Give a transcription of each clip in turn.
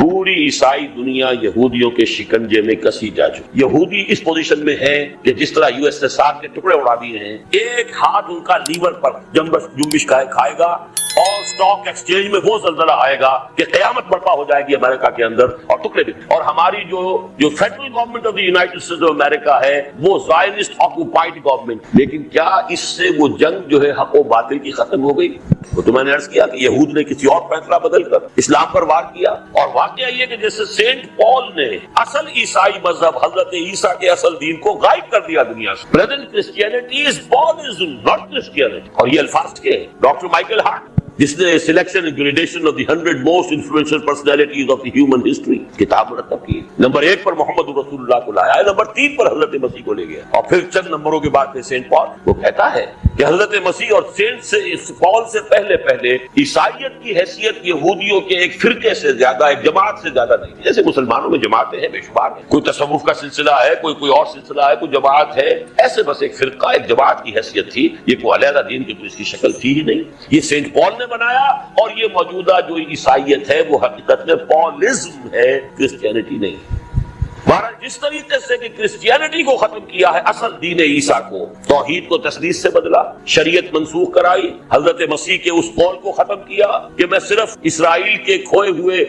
پوری عیسائی دنیا یہودیوں کے شکنجے میں کسی جا چکی. یہودی اس پوزیشن میں ہے کہ جس طرح USSR کے ٹکڑے اڑا دیے ہیں، ایک ہاتھ ان کا لیور پر جنبش کھائے گا اور اسٹاک ایکسچینج میں وہ زلزلہ آئے گا کہ قیامت برپا ہو جائے گی امریکہ کے اندر، اور ٹکڑے بھی. اور ہماری جو federal government of the United States of America ہے وہ زائنسٹ آکوپائڈ گورنمنٹ. لیکن کیا اس سے وہ جنگ جو ہے حق و باطل کی ختم ہو گئی؟ وہ تو میں نے عرض کیا کہ یہود نے کسی اور فیصلہ بدل کر اسلام پر وار کیا. اور واقعہ یہ کہ جیسے سینٹ پال نے اصل عیسائی مذہب حضرت عیسیٰ کے اصل دین کو غائب کر دیا دنیا سے. Present Christianity is Buddhism not Christianity. اور یہ الفاظ کے ڈاکٹر مائیکل ہارٹ جس نے selection and gradation of the 100 most influential personalities of the human history کتاب مرتب کی. نمبر 1 پر محمد رسول اللہ کو لایا ہے، نمبر 3 پر حضرت مسیح کو لے گیا، اور پھر چند نمبروں کے بعد سینٹ پال. وہ کہتا ہے کہ حضرت مسیح اور سینٹ پال سے پہلے عیسائیت کی حیثیت یہودیوں کے ایک فرقے سے زیادہ، ایک جماعت سے زیادہ نہیں. جیسے مسلمانوں میں جماعتیں ہیں بے شمار ہیں، کوئی تصوف کا سلسلہ ہے، کوئی اور سلسلہ ہے، کوئی جماعت ہے، ایسے بس ایک فرقہ، ایک جماعت کی حیثیت تھی. یہ کوئی علیحدہ دین کی تو اس کی شکل تھی ہی نہیں. یہ سینٹ پال نے بنایا، اور یہ موجودہ جو عیسائیت ہے وہ حقیقت میں پالزم ہے، کرسچینٹی نہیں. بہرحال جس طریقے سے کہ کرسچینٹی کو ختم کیا ہے، اصل دین عیسیٰ کو، توحید کو تثلیث سے بدلا، شریعت منسوخ کرائی، حضرت مسیح کے اس قول کو ختم کیا کہ میں صرف اسرائیل کے کھوئے ہوئے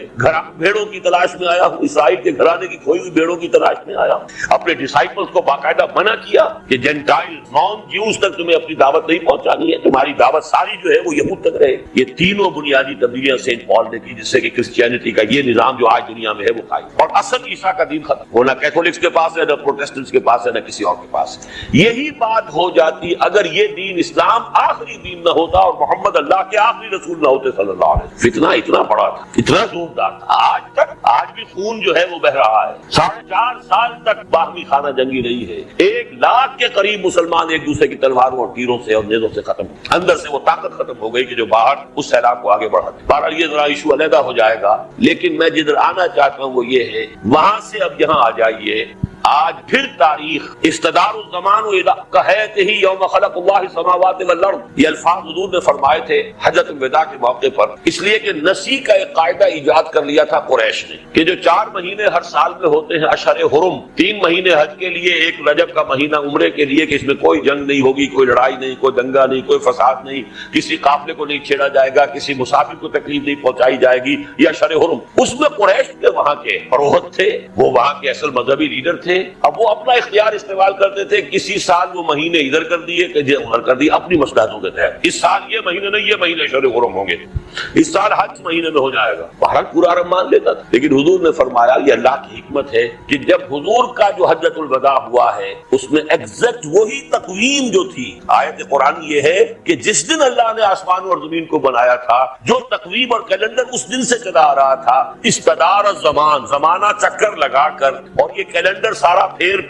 بھیڑوں کی تلاش میں آیا ہوں، اسرائیل کے گھرانے کی کھوئی ہوئی بھیڑوں کی تلاش میں آیا ہوں. اپنے ڈسائپلز کو باقاعدہ منع کیا کہ جینٹائل نان جیوز تک تمہیں اپنی دعوت نہیں پہنچانی ہے، تمہاری دعوت ساری جو ہے وہ یہود تک رہے. یہ تینوں بنیادی تبدیلیاں سینٹ پال نے کی جس سے کہ کرسچینٹی کا یہ نظام جو آج دنیا میں ہے وہ قائم، اور اصل عیسیٰ کا دین ختم. وہ نہ کیتھولکس کے پاس ہے، نہ پروٹسٹنٹس کے پاس ہے، نہ کسی اور کے پاس. یہی بات ہو جاتی اگر یہ دین اسلام آخری دین نہ ہوتا اور محمد اللہ کے آخری رسول نہ ہوتے صلی اللہ علیہ وسلم. فتنہ اتنا بڑا تھا، اتنا زوردار تھا. آج بھی خون جو ہے وہ بہ رہا ہے. 4.5 سال تک باہمی خانہ جنگی رہی ہے. 1 لاکھ کے قریب مسلمان ایک دوسرے کی تلواروں اور تیروں سے اور نیزوں سے ختم. اندر سے وہ طاقت ختم ہو گئی کہ جو باہر اس سیلاب کو آگے بڑھا. بہرحال یہ ذرا ایشو علیحدہ ہو جائے گا، لیکن میں جدھر آنا چاہتا ہوں وہ یہ ہے، وہاں سے اب یہاں آ جائیے. آج پھر تاریخ استدار الزمان کہتے ہی یوم خلق اللہ السماوات والارض، یہ الفاظ حضور نے فرمائے تھے حجۃ الوداع کے موقع پر، اس لیے کہ نسی کا ایک قاعدہ ایجاد کر لیا تھا قریش نے کہ جو 4 مہینے ہر سال میں ہوتے ہیں اشہر حرم، 3 مہینے حج کے لیے، 1 رجب کا مہینہ عمرے کے لیے، کہ اس میں کوئی جنگ نہیں ہوگی، کوئی لڑائی نہیں، کوئی دنگا نہیں، کوئی فساد نہیں، کسی قافلے کو نہیں چھیڑا جائے گا، کسی مسافر کو تکلیف نہیں پہنچائی جائے گی، یہ اشہر حرم. اس میں قریش کے وہاں کے فروخت تھے، وہ وہاں کے اصل مذہبی لیڈر تھے. اب وہ اپنا اختیار استعمال کرتے تھے، کسی سال وہ مہینے ادھر کر دیے، ادھر کر دیے اپنی مصلحتوں کے تحت. اس سال یہ مہینے نہیں، یہ مہینے شہر حرم ہوں گے، اس سال حج مہینے میں ہو جائے گا. بہرحال پورا عرب مان لیتا تھا. لیکن حضور نے فرمایا یہ اللہ کی حکمت ہے کہ جب حضور کا جو حجۃ الوداع ہوا ہے اس میں ایگزیکٹ وہی تقویم جو تھی، آیت قرآن یہ ہے کہ جس دن اللہ نے آسمان اور زمین کو بنایا تھا، جو تقویم اور کیلنڈر اس دن سے چلا آ رہا تھا، استدار الزمان، زمانہ چکر لگا کر، اور یہ کیلنڈر سارا پھر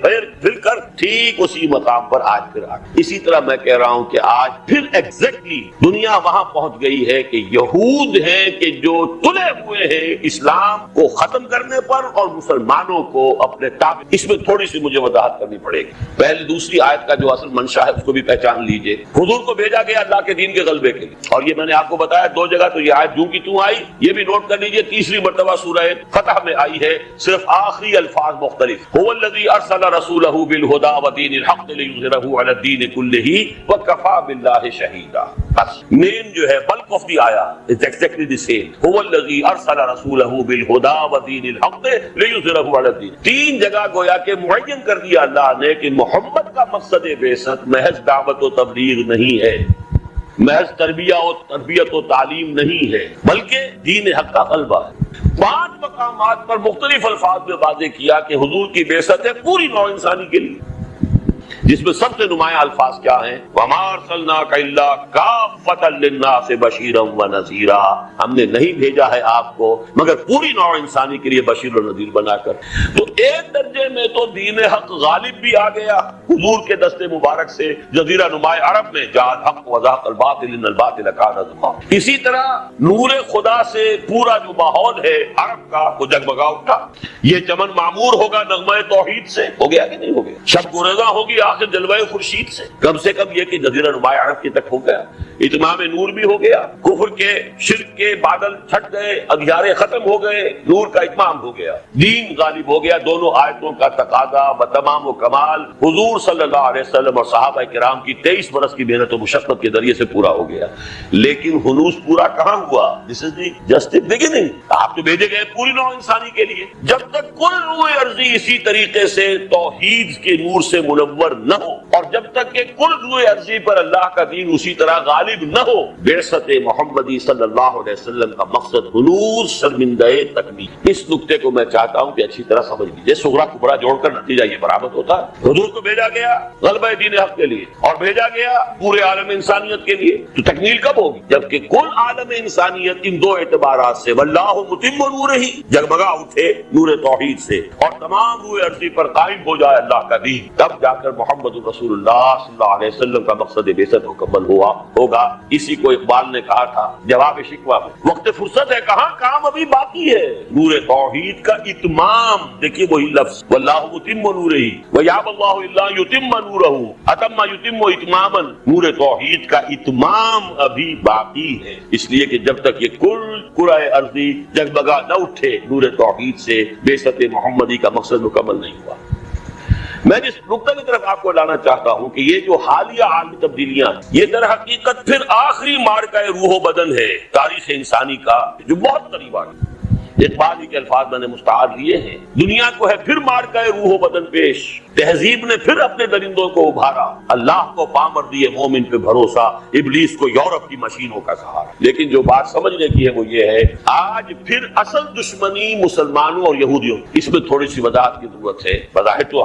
کر ٹھیک اسی مقام پر آج پھر آ گئی. اسی طرح میں کہہ رہا ہوں کہ آج پھر ایگزیکٹلی دنیا وہاں پہنچ گئی ہے کہ یہود ہیں کہ جو تلے ہوئے ہیں اسلام کو ختم کرنے پر اور مسلمانوں کو اپنے تابع. اس میں تھوڑی سی مجھے وضاحت کرنی پڑے گی. پہلے دوسری آیت کا جو اصل منشا ہے اس کو بھی پہچان لیجئے. حضور کو بھیجا گیا اللہ کے دین کے غلبے کے لیے، اور یہ میں نے آپ کو بتایا 2 جگہ تو یہ آیت جو کی تو آئی، یہ بھی نوٹ کر لیجئے. تیسری مرتبہ سورہ فتح میں آئی ہے، صرف آخری الفاظ مختلف. هو الذی ارسل رسولہ بالہدی ودین الحق لیظہرہ علی الدین کلہ وکفی باللہ شہیدا. بس مین جو ہے بلک آف دی آیا از ایگزیکٹلی دی سیم. هو الذی ارسل رسولہ بالہدی ودین الحق لیظہرہ علی الدین. 3 جگہ گویا کہ معین کر دیا اللہ نے کہ محمد کا مقصد بعثت محض دعوت و تبلیغ نہیں ہے، محض تربیت و تعلیم نہیں ہے، بلکہ دین حق کا غلبہ ہے. 5 مقامات پر مختلف الفاظ میں واضح کیا کہ حضور کی بعثت ہے پوری نوع انسانی کے لیے، جس میں سب سے نمایاں الفاظ کیا ہیں؟ وَمَا أَرْسَلْنَاكَ إِلَّا كَافَّةً لِلنَّاسِ بَشِيرًا وَنَذِيرًا. ہم نے نہیں بھیجا ہے آپ کو مگر پوری نوع انسانی کے لیے بشیر و نذیر بنا کر. تو ایک درجے میں تو دین حق غالب بھی آ گیا حضور کے دست مبارک سے جزیرہ نمائے عرب میں، جاء الحق وزهق الباطل ان الباطل كان زهوقا. اسی طرح نور خدا سے پورا جو ماحول ہے عرب کا وہ جگمگا اٹھا. یہ چمن معمور ہوگا نغمہ توحید سے. ہو گیا کہ نہیں ہو گیا؟ شب گریزاں ہوگی آخر جلوہ خورشید سے کم یہ کہ جزیرہ نماء عرب کی تک ہو گیا، اتمام نور بھی ہو گیا، کفر کے شرک کے بادل چھٹ گئے، اندھیارے ختم ہو گئے، نور کا اتمام ہو گیا، دین غالب ہو گیا۔ دونوں آیتوں کا تقاضا بتمام و کمال حضور صلی اللہ علیہ وسلم اور صحابہ کرام کی 23 برس کی محنت و مشقت کے ذریعے سے پورا ہو گیا۔ لیکن ہنوز پورا کہاں ہوا؟ دس از دی جسٹ دی بگننگ۔ آپ تو بھیجے گئے پوری نوع انسانی کے لیے۔ جب تک کل روح ارضی اسی طریقے سے توحید کے نور سے منور نہ ہو، اور جب تک کہ کل روح ارضی پر اللہ کا دین اسی طرح غالب نہ ہو، بعثت محمدی صلی اللہ علیہ وسلم کا مقصد حنوز شرمندہ تکمیل۔ اس نقطے کو میں چاہتا ہوں کہ اچھی طرح سمجھ لیجیے، صغرا کبرا جوڑ کر نتیجہ یہ برآمد ہوتا ہے۔ حضور کو بھیجا گیا غلبہ دین حق کے لیے، اور بھیجا گیا پورے عالم انسانیت کے لیے، تو تکمیل کب ہوگی؟ جبکہ کل عالم انسانیت ان دو اعتبارات سے واللہ متم نورہ جگمگا اٹھے نور توحید سے، اور تمام روح ارضی پر قائم ہو جائے اللہ کا دین، تب جا کر محمد رسول اللہ صلی اللہ علیہ وسلم کا مقصد بعثت مکمل ہوگا۔ اسی کو اقبال نے کہا تھا جواب شکوہ میں، وقت فرصت ہے کہاں، کام ابھی باقی ہے، نور توحید کا اتمام۔ دیکھیے وہی لفظ واللہ متم نورہ ویابی اللہ الا یتم نورہ، اتم یتم اتماما، نور توحید کا اتمام ابھی باقی ہے۔ اس لیے کہ جب تک یہ کل کرۂ ارضی جگمگا نہ اٹھے نور توحید سے، بعثت محمدی کا مقصد مکمل نہیں ہوا۔ میں جس نقطہ کی طرف آپ کو لانا چاہتا ہوں کہ یہ جو حالیہ عالمی تبدیلیاں، یہ در حقیقت پھر آخری مارکہ روح و بدن ہے تاریخ انسانی کا، جو بہت قریب آ گئی۔ اقبال ہی کے الفاظ میں نے مستعار لیے ہیں، دنیا کو ہے پھر مارکہ روح و بدن پیش، تہذیب نے پھر اپنے درندوں کو ابھارا، اللہ کو پامر دیے مومن پہ بھروسہ، ابلیس کو یورپ کی مشینوں کا سہارا۔ لیکن جو بات سمجھنے کی ہے وہ یہ ہے، آج پھر اصل دشمنی مسلمانوں اور یہودیوں، اس میں تھوڑی سی وضاحت کی ضرورت ہے۔ بظاہر تو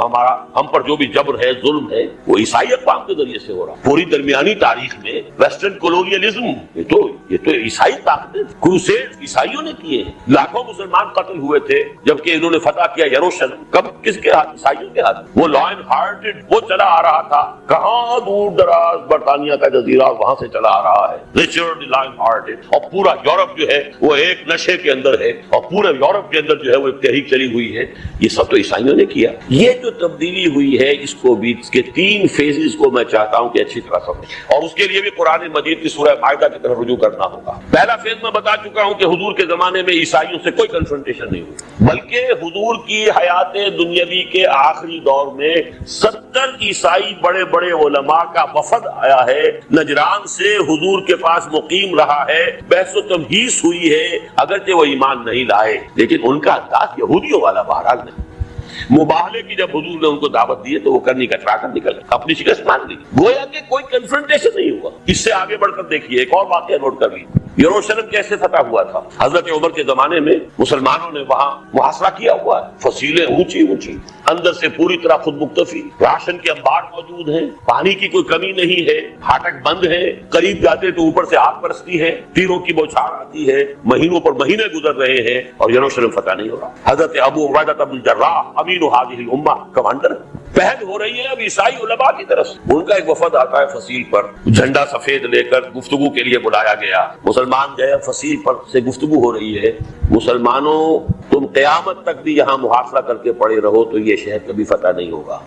ہم پر جو بھی جبر ہے، ظلم ہے، وہ عیسائی اقوام کے ذریعے سے ہو رہا۔ پوری درمیانی تاریخ میں ویسٹرن کولونیلزم، یہ تو عیسائی طاقتیں، کروسیڈ عیسائیوں نے کیے ہیں، لاکھوں مسلمان قتل ہوئے تھے، جبکہ انہوں نے فتح کیا یروشلم، کب کس کے ہاتھ؟ عیسائیوں کے ہاتھ۔ وہ لائن ہارٹڈ وہ چلا آ رہا تھا، کہاں دور دراز برطانیہ کا جزیرہ، وہاں سے چلا آ رہا ہے رچرڈ لائن ہارٹڈ، اور پورا یورپ جو ہے وہ ایک نشے کے اندر ہے، اور پورے یورپ کے اندر جو ہے وہ ایک تحریک چلی ہوئی ہے۔ یہ سب تو عیسائیوں نے کیا۔ یہ جو تبدیلی ہوئی ہے، اس کو بھی، اس کے 3 فیزز کو میں چاہتا ہوں کہ اچھی طرح سمجھیں، اور اس کے لیے بھی قرآن مجید کی سورہ مائدہ کی طرف رجوع کرنا ہوگا۔ پہلا فیز میں بتا چکا ہوں کہ حضور کے زمانے میں عیسائیوں سے کوئی کنفرنٹیشن نہیں ہوئی، بلکہ حضور کی حیات دنیاوی کے آخری دور میں 70 عیسائی بڑے بڑے علماء کا وفد آیا ہے، نجران سے حضور کے پاس مقیم رہا ہے، بحث و تمہیس ہوئی ہے، اگرچہ وہ ایمان نہیں لائے، لیکن ان کا انداز یہودیوں والا بہرحال نہیں۔ مباہلے کی جب حضور نے ان کو دعوت دی تو وہ کرنی کٹرا کر نکل اپنی شکست مان لی، گویا کہ کوئی کنفرنٹیشن نہیں ہوا۔ اس سے آگے بڑھ کر دیکھیے، ایک اور واقعہ نوٹ کر لیجیے، یروشلم کیسے فتح ہوا تھا۔ حضرت عمر کے زمانے میں مسلمانوں نے وہاں محاصرہ کیا ہوا ہے، فصیلیں اونچی اونچی، اندر سے پوری طرح خود مکتفی، راشن کے انبار موجود ہیں، پانی کی کوئی کمی نہیں ہے، پھاٹک بند ہے، قریب جاتے تو اوپر سے آگ برستی ہے، تیروں کی بوچھار آتی ہے، مہینوں پر مہینے گزر رہے ہیں اور یروشلم فتح نہیں ہو رہا۔ حضرت ابو عبیدہ بن الجراح امین هذه الامہ کمانڈر، پہل ہو رہی ہے اب عیسائی علماء کی طرف سے، ان کا ایک وفد آتا ہے فصیل پر، جھنڈا سفید لے کر گفتگو کے لیے بلایا گیا، مسلمان گئے، فصیل پر سے گفتگو ہو رہی ہے، مسلمانوں تم قیامت تک بھی یہاں محاصرہ کر کے پڑے رہو تو یہ شہر کبھی فتح نہیں ہوگا۔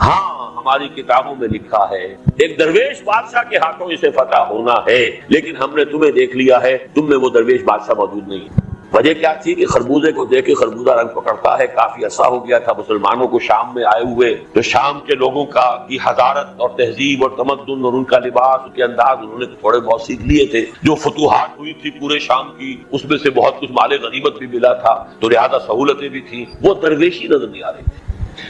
ہاں ہماری کتابوں میں لکھا ہے ایک درویش بادشاہ کے ہاتھوں اسے فتح ہونا ہے، لیکن ہم نے تمہیں دیکھ لیا ہے، تم میں وہ درویش بادشاہ موجود نہیں۔ وجہ کیا تھی کہ خربوزے کو دیکھ کے خربوزہ رنگ پکڑتا ہے، کافی عرصہ ہو گیا تھا مسلمانوں کو شام میں آئے ہوئے، تو شام کے لوگوں کی حضارت اور تہذیب اور تمدن اور ان کا لباس، ان کے انداز انہوں نے تھوڑے بہت سیکھ لیے تھے۔ جو فتوحات ہوئی تھی پورے شام کی، اس میں سے بہت کچھ مال غنیمت بھی ملا تھا، تو لہذا سہولتیں بھی تھیں، وہ درویشی نظر نہیں آ رہی تھی۔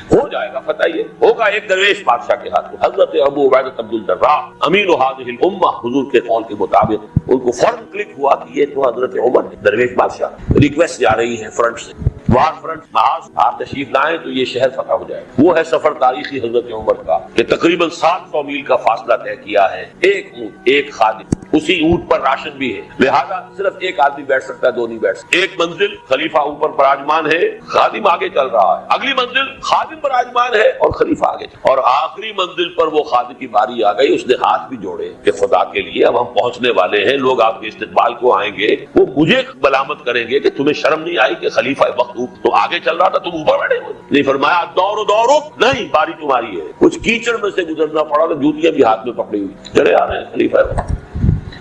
ہو جائے گا فتح، یہ ہوگا ایک درویش بادشاہ کے ہاتھ میں۔ حضرت ابو عبیدہ بن الجراح امین هذه الامہ، حضور کے قول کے مطابق ان کو فوراً کلک ہوا کہ یہ تو حضرت عمر ہے، درویش بادشاہ۔ ریکویسٹ جا رہی ہے فرنٹ سے، وار فرنٹ محاذ آپ تشریف لائیں تو یہ شہر فتح ہو جائے۔ وہ ہے سفر تاریخی حضرت عمر کا کہ تقریباً 700 میل کا فاصلہ طے کیا ہے، ایک اونٹ، ایک خادم، اسی اونٹ پر راشن بھی ہے، لہذا صرف ایک آدمی بیٹھ سکتا ہے، دو نہیں بیٹھ سکتے۔ ایک منزل خلیفہ اوپر براجمان ہے، خادم آگے چل رہا ہے، اگلی منزل خادم براجمان ہے اور خلیفہ آگے، اور آخری منزل پر وہ خادم کی باری آ گئی، اس نے ہاتھ بھی جوڑے کہ خدا کے لیے اب ہم پہنچنے والے ہیں، لوگ آپ کے استقبال کو آئیں گے، وہ مجھے ملامت کریں گے کہ تمہیں شرم نہیں آئی کہ خلیفہ وقت تو آگے چل رہا تھا، تم اوپر بیٹھے ہوئے۔ نہیں فرمایا دورو دورو نہیں، باری تمہاری ہے. کچھ کیچڑ میں سے گزرنا پڑا تو جوتیاں بھی ہاتھ میں پکڑی ہوئی چلے آ رہے ہیں خلیفہ.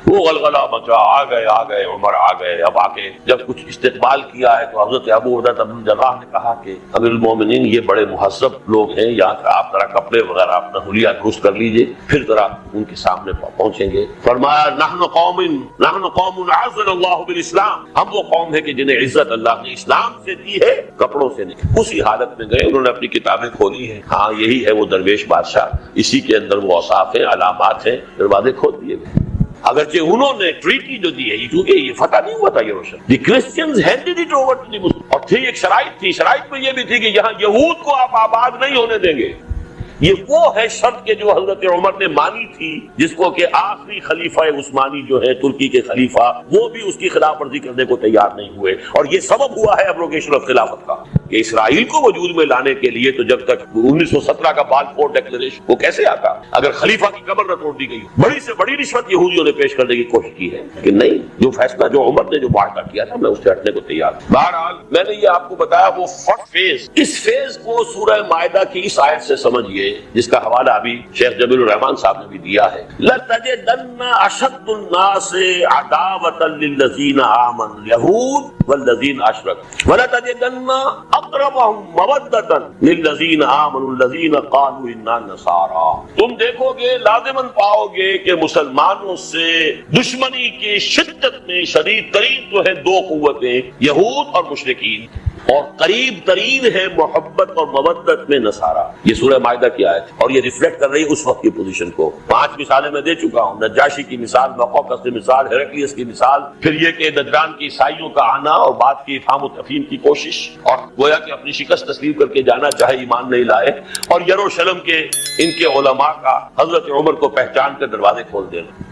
وہ غلغلہ مچا، آ گئے عمر آ گئے. اب آ کے جب کچھ استقبال کیا ہے تو حضرت ابو عبیدہ بن جراح نے کہا کہ امیر المومنین یہ بڑے مہذب لوگ ہیں، یہاں کا آپ ذرا کپڑے وغیرہ اپنا حلیہ درست کر لیجئے، پھر ذرا ان کے سامنے پہنچیں گے. فرمایا نحن قوم اعزنا اللہ بالاسلام، ہم وہ قوم ہے کہ جنہیں عزت اللہ نے اسلام سے دی ہے، کپڑوں سے نہیں. اسی حالت میں گئے، انہوں نے اپنی کتابیں کھولی ہیں. ہاں یہی ہے وہ درویش بادشاہ، اسی کے اندر وہ اوصاف ہیں، علامات ہیں، دروازے کھول دیے گئے. اگرچہ انہوں نے ٹریٹی جو دی ہے، کیونکہ یہ فتح نہیں ہوا تھا یروشلم، the Christians handed it over to the Muslim. اور تھی ایک شرائط تھی، شرائط میں یہ بھی تھی کہ یہاں یہود کو آپ آباد نہیں ہونے دیں گے. یہ وہ ہے شرط کہ جو حضرت عمر نے مانی تھی، جس کو کہ آخری خلیفہ عثمانی جو ہے ترکی کے خلیفہ، وہ بھی اس کی خلاف ورزی کرنے کو تیار نہیں ہوئے. اور یہ سبب ہوا ہے ابروگیشن آف خلافت کا، کہ اسرائیل کو وجود میں لانے کے لیے تو جب تک 1917 کا بالفور ڈیکلریشن وہ کیسے آتا اگر خلیفہ کی کمر نہ توڑ دی گئی. بڑی سے بڑی رشوت یہودیوں نے پیش کرنے کی کوشش کی ہے، کہ نہیں، جو فیصلہ جو عمر نے جو معاہدہ کیا تھا میں اس سے ہٹنے کو تیار ہوں. بہرحال میں نے یہ آپ کو بتایا وہ فرسٹ فیز. اس فیز کو سورہ مائدہ کی اس آیت سے سمجھیے، جس کا حوالہ ابھی شیخ جمیل الرحمان صاحب نے بھی دیا ہے. لَتَجِدَنَّ أَشَدُّ النَّاسِ عَدَاوَةً لِلَّذِينَ آمَنُوا الْيَهُودُ وَالَّذِينَ أَشْرَكُوا وَلَتَجِدَنَّ أَقْرَبَهُمْ مَوَدَّةً لِلَّذِينَ آمَنُوا الَّذِينَ قَالُوا إِنَّا نَصَارَىٰ. تم دیکھو گے، لازماً پاؤ گے کہ مسلمانوں سے دشمنی کی شدت میں شدید ترین تو ہیں دو قوتیں، یہود اور مشرکین، اور قریب ترین ہے محبت اور مودت میں نصارہ. یہ سورہ مائدہ کی آیت اور یہ ریفلیکٹ کر رہی ہے اس وقت کی پوزیشن کو. 5 مثالیں میں دے چکا ہوں، نجاشی کی مثال، مقوقس کی مثال، ہیرکلیس کی مثال، پھر یہ کہ نجران کی عیسائیوں کا آنا اور بعد کی افہام و تفہیم کی کوشش، اور گویا کہ اپنی شکست تسلیم کر کے جانا چاہے ایمان نہیں لائے، اور یروشلم کے ان کے علماء کا حضرت عمر کو پہچان کر دروازے کھول دینا.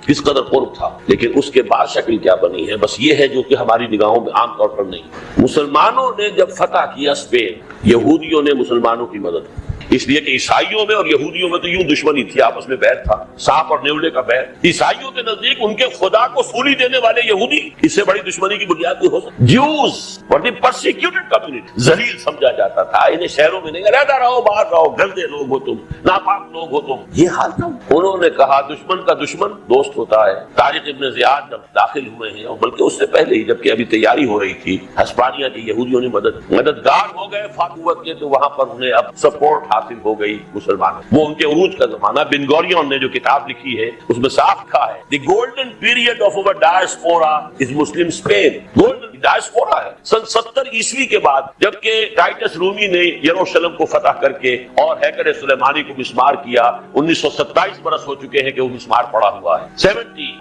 کس قدر قرب تھا. لیکن اس کے بعد شکل کیا بنی ہے، بس یہ ہے جو کہ ہماری نگاہوں میں عام طور پر نہیں. مسلمانوں نے جب فتح کیا اسپین، یہودیوں نے مسلمانوں کی مدد کی، اس لیے کہ عیسائیوں میں اور یہودیوں میں تو یوں دشمنی تھی، آپس میں بیعت تھا، سانپ اور نیولے کا بیعت. عیسائیوں کے نزدیک ان کے خدا کو سولی دینے والے یہودی، اس سے بڑی دشمنی کی بنیاد بھی ہو سکتی. جیوز ور دی پرسیکیوٹڈ کمیونٹی، ذلیل سمجھا جاتا تھا. انہیں شہروں میں نہیں، علیحدہ رہو، باہر رہو، گندے لوگ ہو تم، ناپاک لوگ ہو تم. یہ حال تھا. انہوں نے کہا دشمن کا دشمن دوست ہوتا ہے. طارق ابن زیاد جب داخل ہوئے ہیں، اور بلکہ اس سے پہلے ہی جبکہ ابھی تیاری ہو رہی تھی، ہسپانیہ کے یہودیوں نے مددگار ہو گئے فاتوت کے، تو وہاں پر انہیں اب سپورٹ حاصل ہو گئی مسلمانوں. وہ ان کے عروج کا زمانہ، بن گورین نے جو کتاب لکھی ہے اس میں صاف لکھا ہے the golden period of over diaspora is Muslim Spain. Golden diaspora ہے سن 70 عیسوی کے بعد، جبکہ ٹائٹس رومی نے یروشلم کو فتح کر کے اور ہیکل سلیمانی کو مسمار کیا. 1927 برس ہو چکے ہیں کہ وہ مسمار پڑا ہوا ہے. 70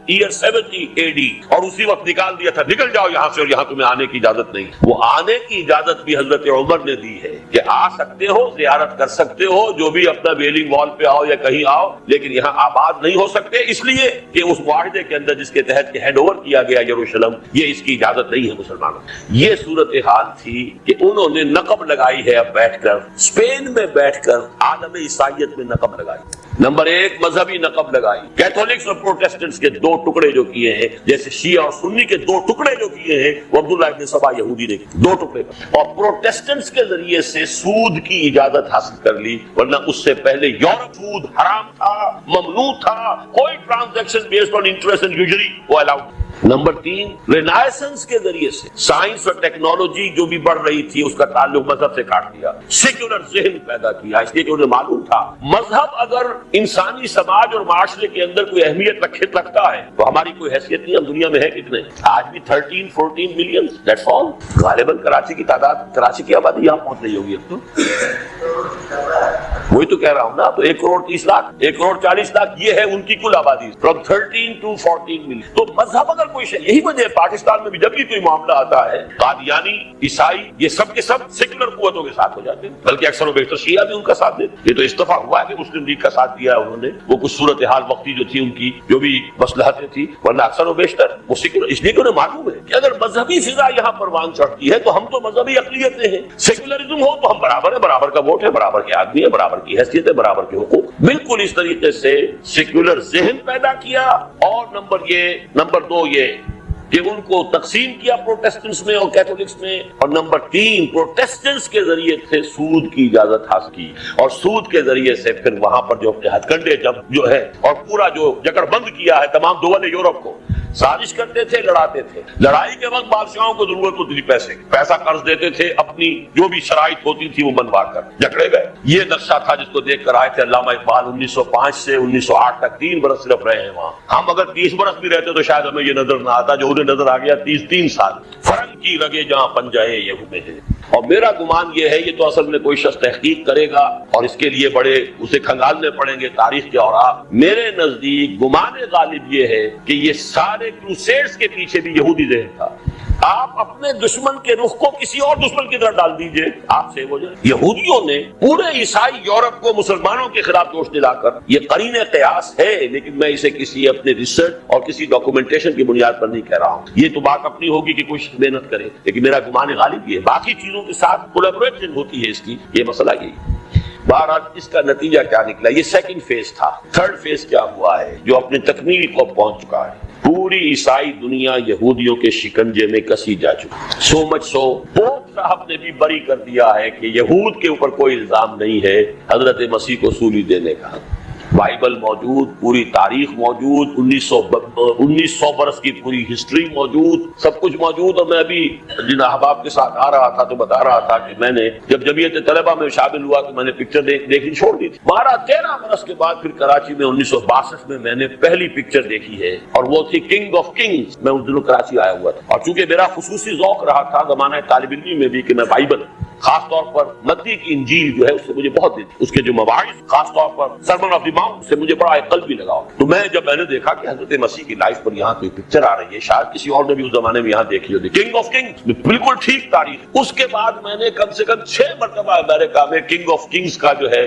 AD، اور اسی وقت نکال دیا تھا، نکل جاؤ یہاں سے، اور یہاں تمہیں آنے کی اجازت نہیں. وہ آنے کی اجازت بھی حضرت عمر نے دی ہے کہ آ سکتے ہو، زیارت کر سکتے ہو، جو بھی اپنا ویلنگ وال پہ آؤ یا کہیں آؤ، لیکن یہاں آباد نہیں ہو سکتے، اس لیے کہ اس معاہدے کے اندر جس کے تحت کہ ہینڈ اوور کیا گیا یروشلم، یہ اس کی اجازت نہیں ہے مسلمانوں. یہ صورتحال تھی کہ انہوں نے نقب لگائی ہے اب بیٹھ کر، اسپین میں بیٹھ کر عالم عیسائیت میں نقب لگائی. نمبر 1 مذہبی نقب لگائی. کیتھولکس اور پروٹیسٹنٹس کے 2 ٹکڑے جو کیے ہیں، جیسے شیعہ اور سنی کے 2 ٹکڑے جو کیے ہیں، وہ عبداللہ ابن سبا یہودی نے 2 ٹکڑے. اور پروٹیسٹنٹس کے ذریعے سے سود کی اجازت حاصل کر لی، ورنہ اس سے پہلے یورپ سود حرام تھا، ممنوع تھا، کوئی transaction based on interest and usury وہ الاؤڈ. نمبر 3 رینائسنس کے ذریعے سے سائنس اور ٹیکنالوجی جو بھی بڑھ رہی تھی اس کا تعلق مذہب سے کاٹ دیا، سیکولر ذہن پیدا کیا، اس لیے کہ انہیں معلوم تھا مذہب اگر انسانی سماج اور معاشرے کے اندر کوئی اہمیت رکھتا ہے تو ہماری کوئی حیثیت نہیں. ہم دنیا میں ہے کتنے آج بھی 13-14 ملین، دیٹس آل. غالباً کراچی کی تعداد، کراچی کی آبادی یہاں پہنچ رہی ہوگی اب تو. وہی تو کہہ رہا ہوں نا، تو 1 کروڑ 30 لاکھ، 1 کروڑ 40 لاکھ یہ ہے ان کی کل آبادی، from 13 to 14 ملین. تو مذہب اگر کوئی شے، یہی وجہ ہے پاکستان میں بھی جب بھی کوئی معاملہ آتا ہے، قادیانی، عیسائی، یہ سب کے سب سیکولر قوتوں کے ساتھ ہو جاتے ہیں، بلکہ اکثر و بیشتر شیعہ بھی ان کا ساتھ دیتے. یہ تو استفا ہوا ہے کہ مسلم لیگ کا ساتھ دیا انہوں نے، وہ کچھ صورتحال وقتی جو تھی ان کی جو بھی مصلحتیں تھی، ورنہ اکثر و بیشتر وہ سیکولر. اس لیے کہ انہیں معلوم ہے کہ اگر مذہبی فضا یہاں پروان چڑھتی ہے تو ہم تو مذہبی اقلیتیں ہیں، سیکولرزم ہو تو ہم برابر ہیں، برابر کا ووٹ ہے، برابر کے آدمی ہے، برابر کی حیثیت ہے، برابر کے حقوق. بالکل اس طریقے سے سیکولر ذہن پیدا کیا. اور نمبر 2 یہ کہ ان کو تقسیم کیا پروٹیسٹنٹس میں اور کیتھولکس میں، اور نمبر 3 پروٹیسٹنٹس کے ذریعے سے سود کی اجازت حاصل کی، اور سود کے ذریعے سے پھر وہاں پر جو اپنے ہتھ کنڈے جو ہے اور پورا جو جکڑ بند کیا ہے تمام دول یورپ کو، سازش کرتے تھے، لڑاتے تھے، لڑائی کے وقت بادشاہوں کو ضرورت ہوتی تھی پیسہ قرض دیتے تھے، اپنی جو بھی شرائط ہوتی تھی وہ بنوا کر جکڑے گئے۔ یہ نقشہ تھا جس کو دیکھ کر آئے تھے علامہ اقبال 1905 سے 1908 تک، 3 برس صرف رہے ہیں وہاں۔ ہم اگر 30 برس بھی رہتے تو شاید ہمیں یہ نظر نہ آتا جو انہیں نظر آ گیا 33 سال۔ فرنگ کی رگے جہاں پنجائے یہوں میں ہے، اور میرا گمان یہ ہے، یہ تو اصل میں کوئی شخص تحقیق کرے گا اور اس کے لیے بڑے اسے کھنگالنے پڑیں گے تاریخ کے اوراق، میرے نزدیک گمان غالب یہ ہے کہ یہ سارے کروسیڈز کے پیچھے بھی یہودی ذہن تھا۔ آپ اپنے دشمن کے رخ کو کسی اور دشمن کی طرف ڈال دیجئے، آپ سیو ہو جائے۔ یہودیوں نے پورے عیسائی یورپ کو مسلمانوں کے خلاف دوش دلا کر، یہ قرین قیاس ہے لیکن میں اسے کسی اپنے ریسرچ اور کسی ڈاکومنٹیشن کی بنیاد پر نہیں کہہ رہا ہوں، یہ تو بات اپنی ہوگی کہ کوئی محنت کرے، لیکن میرا گمان غالب یہ ہے، باقی چیزوں کے ساتھ کولیبوریشن ہوتی ہے اس کی، یہ مسئلہ یہی۔ بہرحال اس کا نتیجہ کیا نکلا؟ یہ سیکنڈ فیز تھا۔ تھرڈ فیز کیا ہوا ہے جو اپنے تکمیل کو پہنچ چکا ہے؟ پوری عیسائی دنیا یہودیوں کے شکنجے میں کسی جا چکی، سو مچ سو پوپ صاحب نے بھی بری کر دیا ہے کہ یہود کے اوپر کوئی الزام نہیں ہے حضرت مسیح کو سولی دینے کا۔ بائبل موجود، پوری تاریخ موجود، 1900 برس کی پوری ہسٹری موجود، سب کچھ موجود۔ اور میں ابھی جن احباب کے ساتھ آ رہا تھا تو بتا رہا تھا کہ میں نے جب جمعیت طلبہ میں شامل ہوا تو میں نے پکچر دیکھنی چھوڑ دی تھی۔ 12-13 برس کے بعد پھر کراچی میں 1962 میں نے پہلی پکچر دیکھی ہے، اور وہ تھی کنگ آف کنگز۔ میں اس دنوں کراچی آیا ہوا تھا، اور چونکہ میرا خصوصی ذوق رہا تھا زمانہ طالب علمی میں بھی کہ میں بائبل، خاص طور پر متی کی انجیل جو ہے اس سے مجھے بہت دل، اس کے جو مواعظ، خاص طور پر سرمن آف دی ماؤنٹ سے مجھے بڑا قلبی لگاؤ۔ تو میں جب میں نے دیکھا کہ حضرت مسیح کی لائف پر یہاں کوئی پکچر آ رہی ہے، شاید کسی اور نے بھی اس زمانے میں یہاں دیکھی ہوتی، کنگ آف کنگز، بالکل ٹھیک تاریخ۔ اس کے بعد میں نے کم سے کم 6 مرتبہ امریکہ میں کنگ آف کنگز کا جو ہے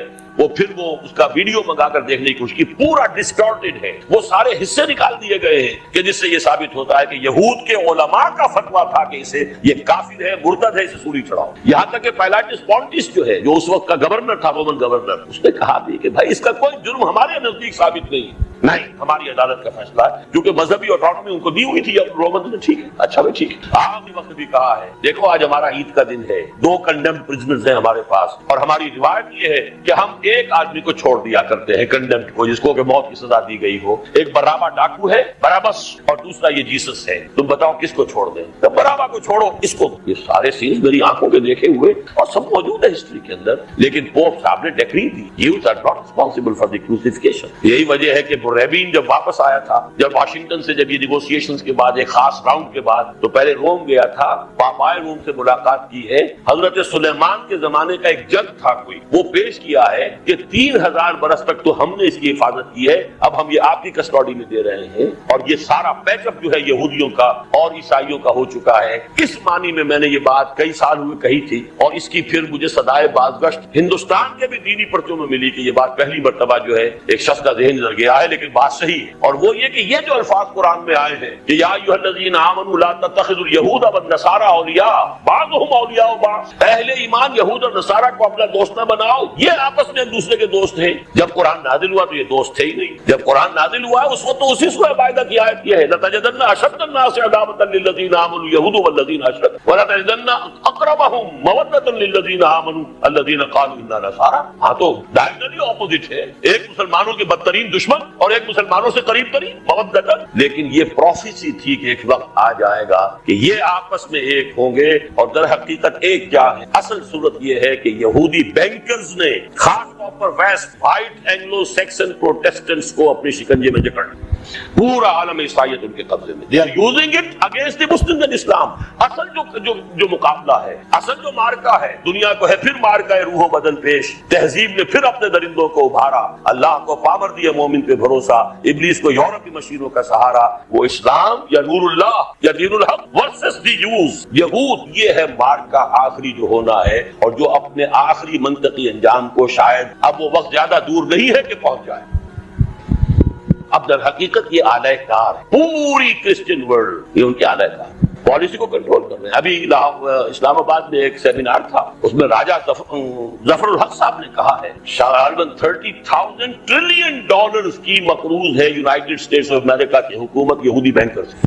پھر اس کا ویڈیو منگا کر دیکھنے کی کوشش کی، پورا ڈسٹارٹڈ ہے، وہ سارے حصے نکال دیے گئے ہیں کہ جس سے یہ ثابت ہوتا ہے کہ یہود کے علماء کا فتویٰ تھا کہ اسے یہ کافر ہے، مرتد ہے، اسے سولی چڑھاؤ۔ یہاں تک کہ پیلاٹس پونٹس جو ہے، جو اس وقت کا گورنر تھا، رومن گورنر، اس نے کہا بھی کہ بھائی اس کا کوئی جرم ہمارے نزدیک ثابت نہیں، ہماری عدالت کا فیصلہ ہے، کیونکہ مذہبی آٹونومی ان کو دی ہوئی تھی۔ اب رومن نے ٹھیک ہے، اچھا بھی ٹھیک ہے۔ آخری وقت بھی کہا ہے، دیکھو آج ہمارا عید کا دن ہے، 2 کنڈمڈ پرزنرز ہیں ہمارے پاس، اور ہماری روایت یہ ہے کہ ہم ایک آدمی کو چھوڑ دیا کرتے ہیں کنڈمڈ کو، جس کو کہ موت کی سزا دی گئی ہو۔ ایک برابا ڈاکو ہے، بarabbas، اور دوسرا یہ جیسس ہے، تم بتاؤ کس کو چھوڑ دیں؟ تو برابا کو چھوڑو، اس کو۔ یہ سارے سینز میری آنکھوں کے دیکھے ہوئے اور سب موجود ہے ہسٹری کے اندر، لیکن پوپ صاحب نے decree the, Jews are not responsible for the crucifixion۔ یہی وجہ ہے کہ برہبین جب واپس آیا تھا، جب واشنگٹن سے جب یہ نیگوشیشنز کے بعد ایک خاص راؤنڈ کے بعد، تو پہلے روم گیا تھا، پاپائے روم سے ملاقات کی ہے۔ حضرت سلیمان کے زمانے کا ایک جج تھا کوئی، وہ پیش کیا ہے کہ 3000 برس تک تو ہم نے اس کی حفاظت کی ہے، اب ہم یہ آپ کی کسٹڈی میں دے رہے ہیں، اور یہ سارا پیچ اپ جو ہے یہودیوں کا اور عیسائیوں کا ہو چکا ہے۔ اس معنی میں میں نے یہ بات کئی سال ہوئے کہی تھی، اور اس کی پھر مجھے صدائے بازگشت ہندوستان کے بھی دینی پرچوں میں ملی کہ یہ بات پہلی مرتبہ جو ہے ایک شخص کا ذہن نظر گیا ہے، لیکن بات صحیح ہے، اور وہ یہ کہ یہ جو الفاظ قرآن میں آئے ہیں کہ یا ایھا الذین آمنوا لا تتخذوا اليہود والنصارى اولیاء بعضهم اولیاء بعض، اہل ایمان یہود اور نصارہ کو اپنا دوست نہ بناؤ، یہ آپس میں ایک دوسرے کے دوست ہیں۔ جب قرآن نازل ہوا تو یہ دوست تھے ہی نہیں، جب قرآن نازل ہوا ہے اس وقت تو اسی سورہ مائدہ کی آیت یہ ہے لَتَجِدَنَّ أَشَدَّ النَّاسِ عَدَاوَةً لِلَّذِينَ آمَنُوا الْيَهُودُ وَالَّذِينَ أَشْرَكُوا وَلَتَجِدَنَّ أَقْرَبَهُم مَّوَدَّةً لِلَّذِينَ آمَنُوا الَّذِينَ قَالُوا إِنَّا نَصَارَىٰ۔ ہاں تو ڈائگنلی اپوزٹ ہے، ایک مسلمانوں کے بدترین دشمن اور ایک مسلمانوں سے قریب ترین مودۃ۔ لیکن یہ پروفیسی تھی کہ ایک وقت آ جائے گا کہ یہ آپس میں ایک ہوں گے، اور در حقیقت ایک کیا ہے؟ اصل صورت یہ ہے کہ یہودی بینکرز نے خاص طور پر west white Anglo Saxon Protestants کو اپنے شکنجے میں جکڑ لیا، پورا عالم عیسائیت ان کے قبضے میں۔ They are using it against the Muslims and Islam۔ اصل جو مقابلہ ہے، اصل جو مارکا ہے، دنیا کو ہے پھر مارکا ہے روح و بدن پیش۔ تہذیب نے پھر اپنے درندوں کو ابھارا، اللہ کو پاور دیا مومن پہ بھروسہ، ابلیس کو یورپی مشینوں کا سہارا۔ وہ اسلام یا نور اللہ یا دین الحق ورسس دی یوز یہود، یہ ہے مارکا آخری جو ہونا ہے، اور جو اپنے آخری منطقی انجام کو شاید اب وہ وقت زیادہ دور نہیں ہے کہ پہنچ جائے۔ اب در حقیقت یہ اعلی کار ہے، پوری کرسچن ورلڈ یہ ان کے اعلی کار پالیسی کو کنٹرول کر رہے ہیں۔ ابھی اسلام آباد میں ایک سیمینار تھا، اس میں راجہ ظفر الحق صاحب نے کہا ہے غالباً $30,000 ٹریلین کی مقروض ہے یونائیٹڈ اسٹیٹس آف امریکہ کی حکومت یہودی بینکر سے۔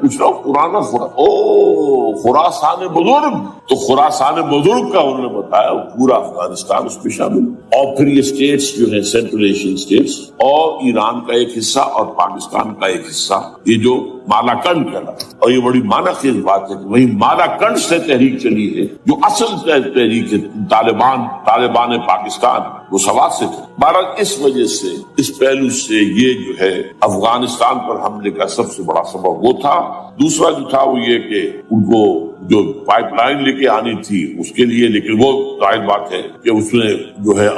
پوچھ رہا ہوں پرانا خراسان بزرگ، تو خراسان بزرگ کا انہوں نے بتایا پورا افغانستان اس میں شامل، اور پھر یہ اسٹیٹس جو ہیں سینٹرل ایشین اسٹیٹس اور ایران کا ایک حصہ اور پاکستان کا ایک حصہ، یہ جو مالاکنڈ کہلاتا ہے، اور یہ بڑی معنی خیز بات ہے کہ وہی مالاکنڈ سے تحریک چلی ہے جو اصل تحریک ہے طالبان پاکستان، وہ سوات سے تھے۔ بہرحال اس وجہ سے اس پہلو سے یہ جو ہے افغانستان پر حملے کا سب سے بڑا سبب وہ تھا۔ دوسرا جو تھا وہ یہ کہ ان کو جو پائپ لائن لے کے آنی تھی اس کے لیے، لیکن وہ ظاہر بات ہے کہ اس میں جو ہے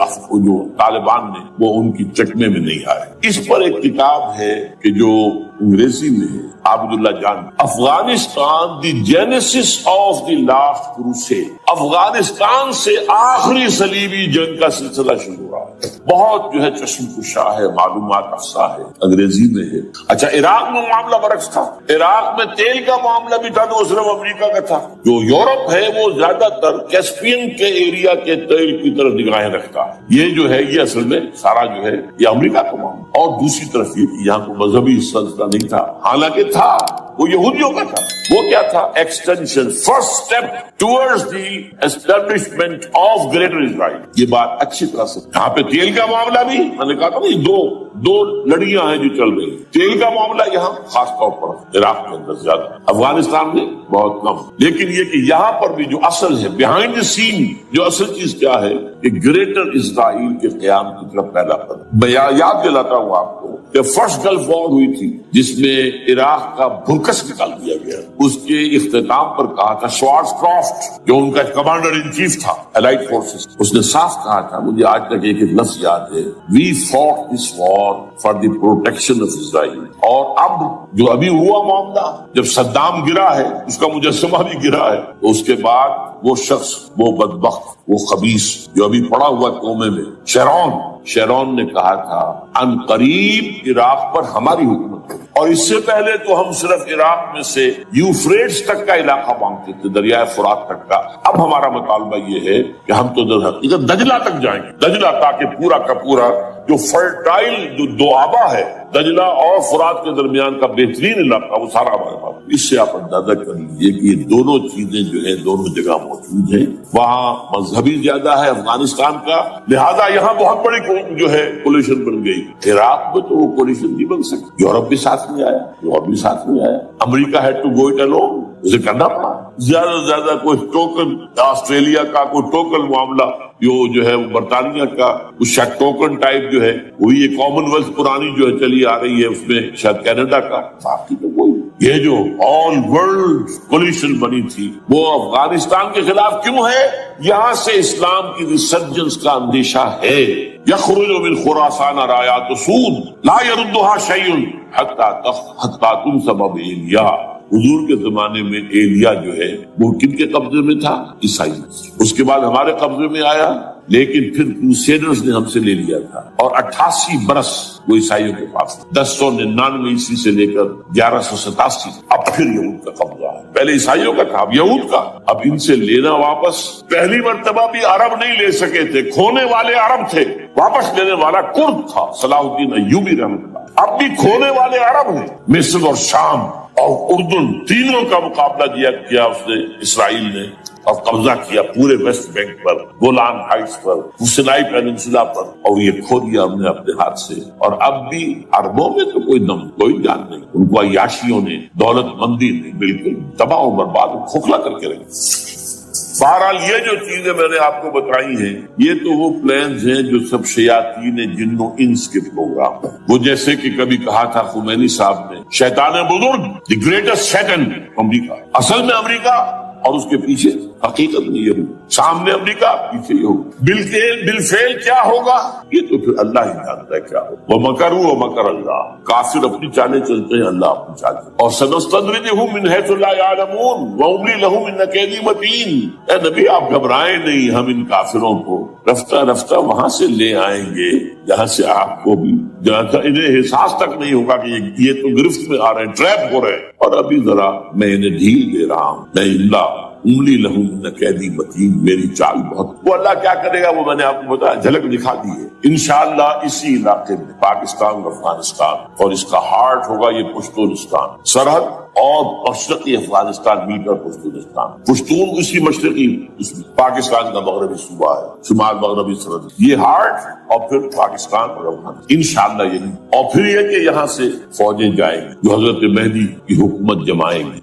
جو طالبان نے وہ ان کی چکمے میں نہیں آئے۔ اس پر ایک کتاب ہے کہ جو انگریزی میں ہے، Abid Ullah Jan, Afghanistan the genesis of the last crusade, Afghanistan سے آخری صلیبی جنگ کا سلسلہ شروع ہوا۔ بہت جو ہے چشم کشا ہے، معلومات افزا ہے، انگریزی میں ہے۔ اچھا، عراق میں معاملہ برعکس تھا، عراق میں تیل کا معاملہ بھی تھا تو وہ صرف امریکہ کا تھا۔ جو یورپ ہے وہ زیادہ تر کیسپین کے ایریا کے تیل کی طرف نگاہیں رکھتا ہے، یہ جو ہے یہ اصل میں سارا جو ہے یہ امریکہ کا معاملہ۔ اور دوسری طرف یہ کہ یہاں کو مذہبی سلسلہ نہیں تھا، حالانکہ تھا، وہ یہودیوں کا تھا۔ وہ کیا تھا؟ Extension, first step towards the establishment of greater Israel. یہ بات اچھی طرح سے یہاں پہ تیل کا معاملہ بھی میں نے کہا تھا نا، دو لڑیاں ہیں جو چل رہی ہیں۔ تیل کا معاملہ یہاں خاص طور پر عراق کے اندر زیادہ، افغانستان میں بہت کم۔ لیکن یہ کہ یہاں پر بھی جو اصل ہے بیہائنڈ دی سین، جو اصل چیز کیا ہے کہ گریٹر اسرائیل کے قیام کی طرف پہلا قدم۔ میں یاد دلاتا ہوں آپ کو کہ فرسٹ گلف وار ہوئی تھی جس میں عراق کا بھرکس نکال دیا گیا، اس کے اختتام پر کہا تھا شوارٹز کرافٹ جو ان کا کمانڈر ان چیف تھا الائڈ فورسز، اس نے صاف کہا تھا، مجھے آج تک ایک لفظ یاد ہے، we fought this war for the protection of Israel. اور اب جو ابھی ہوا معاملہ، جب صدام گرا ہے، اس کا مجسمہ بھی گرا ہے، تو اس کے بعد وہ شخص، وہ بدبخت، وہ خبیث جو ابھی پڑا ہوا کومے میں، شیرون نے کہا تھا ان قریب عراق پر ہماری حکومت ہے۔ اور اس سے پہلے تو ہم صرف عراق میں سے یوفریٹس تک کا علاقہ مانگتے تھے، دریائے فرات تک کا۔ اب ہمارا مطالبہ یہ ہے کہ ہم تو در حقیقت دجلہ تک جائیں گے، دجلہ، تاکہ پورا کا پورا جو فرٹائل جو دوآبا ہے دجلہ اور فرات کے درمیان کا بہترین علاقہ، وہ سارا ہمارے پاس۔ اس سے آپ اندازہ کر لیجیے کہ یہ دونوں چیزیں جو ہیں دونوں جگہ موجود ہیں۔ وہاں مذہبی زیادہ ہے افغانستان کا، لہذا یہاں بہت بڑی جو ہے کولیشن بن گئی۔ عراق میں تو وہ کولیشن نہیں بن سکتی، یورپ بھی ساتھ نہیں آیا، یورپ بھی ساتھ نہیں آیا، امریکہ had to go it alone, اسے کرنا پڑا۔ زیادہ سے زیادہ کوئی ٹوکن آسٹریلیا کا کوئی ٹوکن معاملہ جو ہے برطانیہ کا کچھ شاید ٹوکن ٹائپ جو ہے، وہی یہ کامن ویلتھ پرانی جو ہے چلی آ رہی ہے، اس میں شاید کینیڈا کا، باقی تو کوئی۔ یہ جو آل ورلڈ کولیشن بنی تھی وہ افغانستان کے خلاف کیوں ہے؟ یہاں سے اسلام کی ریسرجنس کا اندیشہ ہے۔ یخرج من خراسان رایات سود لا يردها شیء حتی تنصب بإیلیاء۔ حضور کے زمانے میں ایلیا جو ہے وہ کن کے قبضے میں تھا؟ عیسائی۔ اس کے بعد ہمارے قبضے میں آیا، لیکن پھر کروسیڈرز نے ہم سے لے لیا تھا، اور 88 برس وہ عیسائیوں کے پاس، 1099 عیسوی سے لے کر 1187 اب پھر یہود کا قبضہ ہے۔ پہلے عیسائیوں کا تھا، اب یہود کا۔ اب ان سے لینا واپس، پہلی مرتبہ بھی عرب نہیں لے سکے تھے، کھونے والے عرب تھے، واپس لینے والا کرد تھا صلاح الدین ایوبی رحمۃ اللہ۔ اب بھی کھونے والے عرب ہیں، مصر اور شام اور اردن، تینوں کا مقابلہ کیا اس نے، اسرائیل نے، اور قبضہ کیا پورے ویسٹ بینک پر، گولان ہائٹس پر، سینائی پیننسولا پر، اور یہ کھو دیا ہم نے اپنے ہاتھ سے۔ اور اب بھی عربوں میں تو کوئی دم، کوئی جان نہیں، ان کو عیاشیوں نے، دولت مندی نے بالکل تباہ و برباد کھوکھلا کر کے رکھی۔ بہرحال یہ جو چیزیں میں نے آپ کو بتائی ہیں، یہ تو وہ پلانز ہیں جو سب شیاطین جن و انس کے پروگرام ہیں۔ وہ جیسے کہ کبھی کہا تھا خمینی صاحب نے، شیطان بزرگ، دی گریٹسٹ شیطن، امریکہ۔ اصل میں امریکہ، اور اس کے پیچھے حقیقت میں یہود، سامنے امریکہ، پیچھے یہود۔ بالفعل کیا ہوگا یہ تو پھر اللہ ہی جانتا ہے کیا ہوگا۔ وَمَكَرُوا وَمَكَرَ اللَّهُ، کافر اپنی چالیں چلتے ہیں، اللہ اپنی چالیں۔ اور سَنُسْتَدْرِجُهُم مِّنْ حَيْثُ لَا يَعْلَمُونَ وَأُمْلِي لَهُمْ إِنَّ كَيْدِي مَتِينٌ۔ اے نبی آپ گھبرائیں نہیں، ہم ان کافروں کو رفتہ رفتہ وہاں سے لے آئیں گے جہاں سے آپ کو بھی، جہاں انہیں احساس تک نہیں ہوگا کہ یہ تو گرفت میں آ رہے ہیں، ٹریپ ہو رہے ہیں، اور ابھی ذرا میں انہیں ڈھیل دے رہا ہوں، میں اللہ املی لہم ان قیدی متین، میری چال بہت۔ وہ اللہ کیا کرے گا وہ میں نے آپ کو بتایا، جھلک دکھا دی ہے۔ انشاءاللہ اسی علاقے میں پاکستان اور افغانستان، اور اس کا ہارٹ ہوگا یہ پشتونستان، سرحد اور مشرقی افغانستان مل کر پشتونستان، پشتون اسی مشرقی اس میں پاکستان کا مغربی صوبہ ہے، شمال مغربی سرحد، یہ ہارٹ، اور پھر پاکستان اور افغانستان انشاءاللہ یہی۔ اور پھر یہ کہ یہاں سے فوجیں جائیں گی جو حضرت مہدی کی حکومت جمائیں گی۔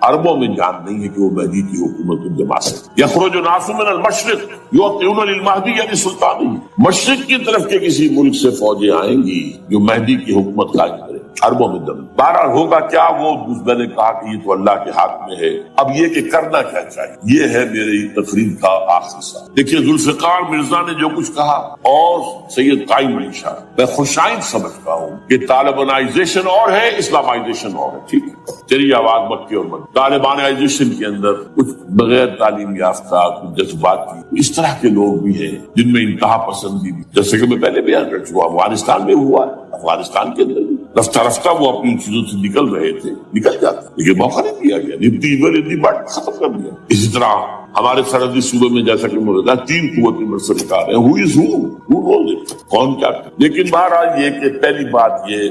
عربوں میں جان نہیں ہے کہ وہ مہدی کی حکومت کو جما سکتے۔ یخرج ناس من المشرق یعطون للمہدی یعنی سلطانی، مشرق کی طرف کے کسی ملک سے فوجیں آئیں گی جو مہدی کی حکومت قائم کرے، عربوں میں دم۔ بہرحال ہوگا کیا وہ میں نے کہا کہ یہ تو اللہ کے ہاتھ میں ہے۔ اب یہ کہ کرنا کیا چاہیے، یہ ہے میری تقریر کا آخری سال۔ دیکھیے ذوالفقار مرزا نے جو کچھ کہا اور سید قائم علی شاہ، میں خوشائند سمجھتا ہوں کہ طالبانائزیشن اور ہے، اسلامائزیشن اور ہے، ٹھیک ہے، چلیے آواز مکی اور من۔ طالبانائزیشن کے اندر کچھ بغیر تعلیم یافتہ، کچھ جذباتی، اس طرح کے لوگ بھی ہیں جن میں انتہا پسندی بھی، جیسے کہ میں پہلے بیان کر چکا، افغانستان میں ہوا ہے، افغانستان کے اندر رفتہ رفتہ وہ اپنی چیزوں سے نکل رہے تھے، نکل جاتے، لیکن موقع نہیں دیا گیا، نبتی بات ختم کر دیا۔ اسی طرح ہمارے سرحدی صوبے میں جیسا کہ میں بتایا 3 قوتیں مل سے نکال رہے ہیں، کون کیا کرے۔ لیکن بہرحال یہ کہ پہلی بات یہ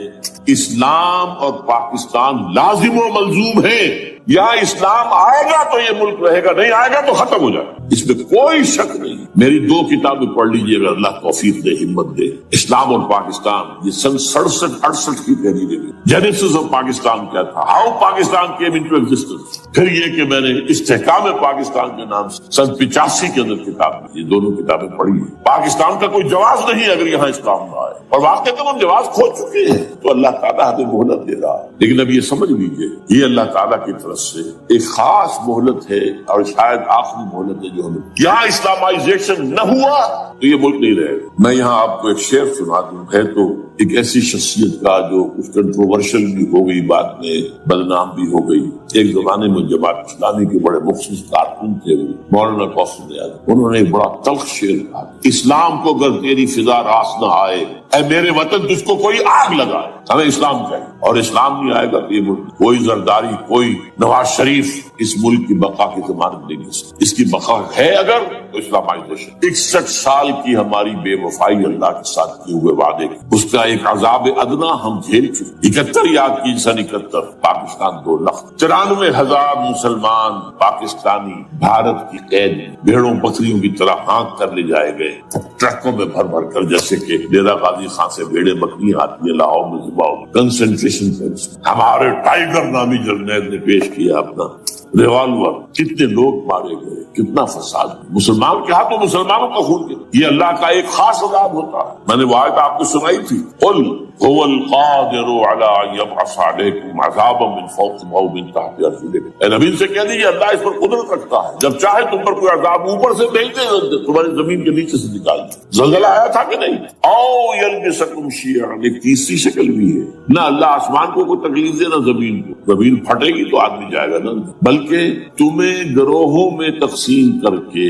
اسلام اور پاکستان لازم و ملزوم ہے، یا اسلام آئے گا تو یہ ملک رہے گا، نہیں آئے گا تو ختم ہو جائے گا، اس میں کوئی شک نہیں۔ میری 2 کتابیں پڑھ لیجیے اگر اللہ توفیق دے، ہمت دے، اسلام اور پاکستان، یہ سن 67-68 کی تحریر ہے۔ جینیسس آف پاکستان کیا تھا، how Pakistan came into existence. پھر یہ کہ میں نے استحکام پاکستان کے نام سے سن 85 کے اندر کتاب دی، یہ دونوں کتابیں پڑھی ہیں۔ پاکستان کا کوئی جواز نہیں اگر یہاں اسلام نہ آئے، اور واقعی ہم جواز کھو چکے ہیں، تو اللہ تعالیٰ ہمیں مہلت دے رہا ہے۔ لیکن اب یہ سمجھ لیجیے یہ اللہ تعالیٰ کی طرف سے ایک خاص مہلت ہے، اور شاید آخری مہلت ہے جو ہمیں، یہاں اسلامائزیشن نہ ہوا تو یہ ملک نہیں رہے گا۔ میں یہاں آپ کو ایک شعر سنا دوں، ہے تو ایک ایسی شخصیت کا جو کچھ کنٹروورشل بھی ہو گئی، بعد میں بدنام بھی ہو گئی۔ ایک زمانے میں جماعت اسلامی کے بڑے مخصوص کارکن تھے مولانا قاسم نیازی، انہوں نے ایک بڑا تلخ شعر کہا، اسلام کو اگر تیری فضا راس نہ آئے، اے میرے وطن تجھ کو کوئی آگ لگائے۔ ہمیں اسلام چاہیے، اور اسلام نہیں آئے گا تو یہ ملک، کوئی زرداری، کوئی نواز شریف اس ملک کی بقا کی ضمانت نہیں دے سکتی۔ اس کی بقا ہے اگر تو اسلامائزیشن۔ 61 سال کی ہماری بے وفائی اللہ کے ساتھ کیے ہوئے وعدے کی، اس کا ایک عذاب ادنا ہم جھیل چکے۔ 71 یاد کی، سن 71 پاکستان 2 لاکھ 94,000 مسلمان پاکستانی بھارت کی قید میں بھیڑوں بکریوں کی طرح ہانک کر لے جائے گئے، ٹرکوں میں بھر بھر کر، جیسے کہ ڈیرہ غازی خان سے بھیڑیں بکریاں آتی ہیں لاہور میں ذبح ہو، کنسنٹریشن کیمپس۔ ہمارے ٹائیگر نامی جرنیل نے پیش کیا اپنا ریوالور، کتنے لوگ مارے گئے، کتنا فساد، مسلمان کے ہاتھوں مسلمانوں کا خون گیا۔ یہ اللہ کا ایک خاص عذاب ہوتا ہے۔ میں نے وہ آیت آپ کو سنائی تھی، قل هو القادر على ان يبعث عليكم عذابا من فوقكم او من تحت ارجلكم۔ اے نبی سے کہہ دیجیے اللہ اس پر قدرت رکھتا ہے، جب چاہے تم پر کوئی عذاب اوپر سے بھیج دے، تمہاری زمین کے نیچے سے نکال دے۔ زلزلہ آیا تھا کہ نہیں؟ او يلبسكم شيعا، ایک تیسری شکل بھی ہے، نہ اللہ آسمان کو کوئی تکلیف دے نہ زمین کو، زمین پھٹے گی تو آدمی جائے گا نا، بلکہ تمہیں گروہوں میں تقسیم کر کے،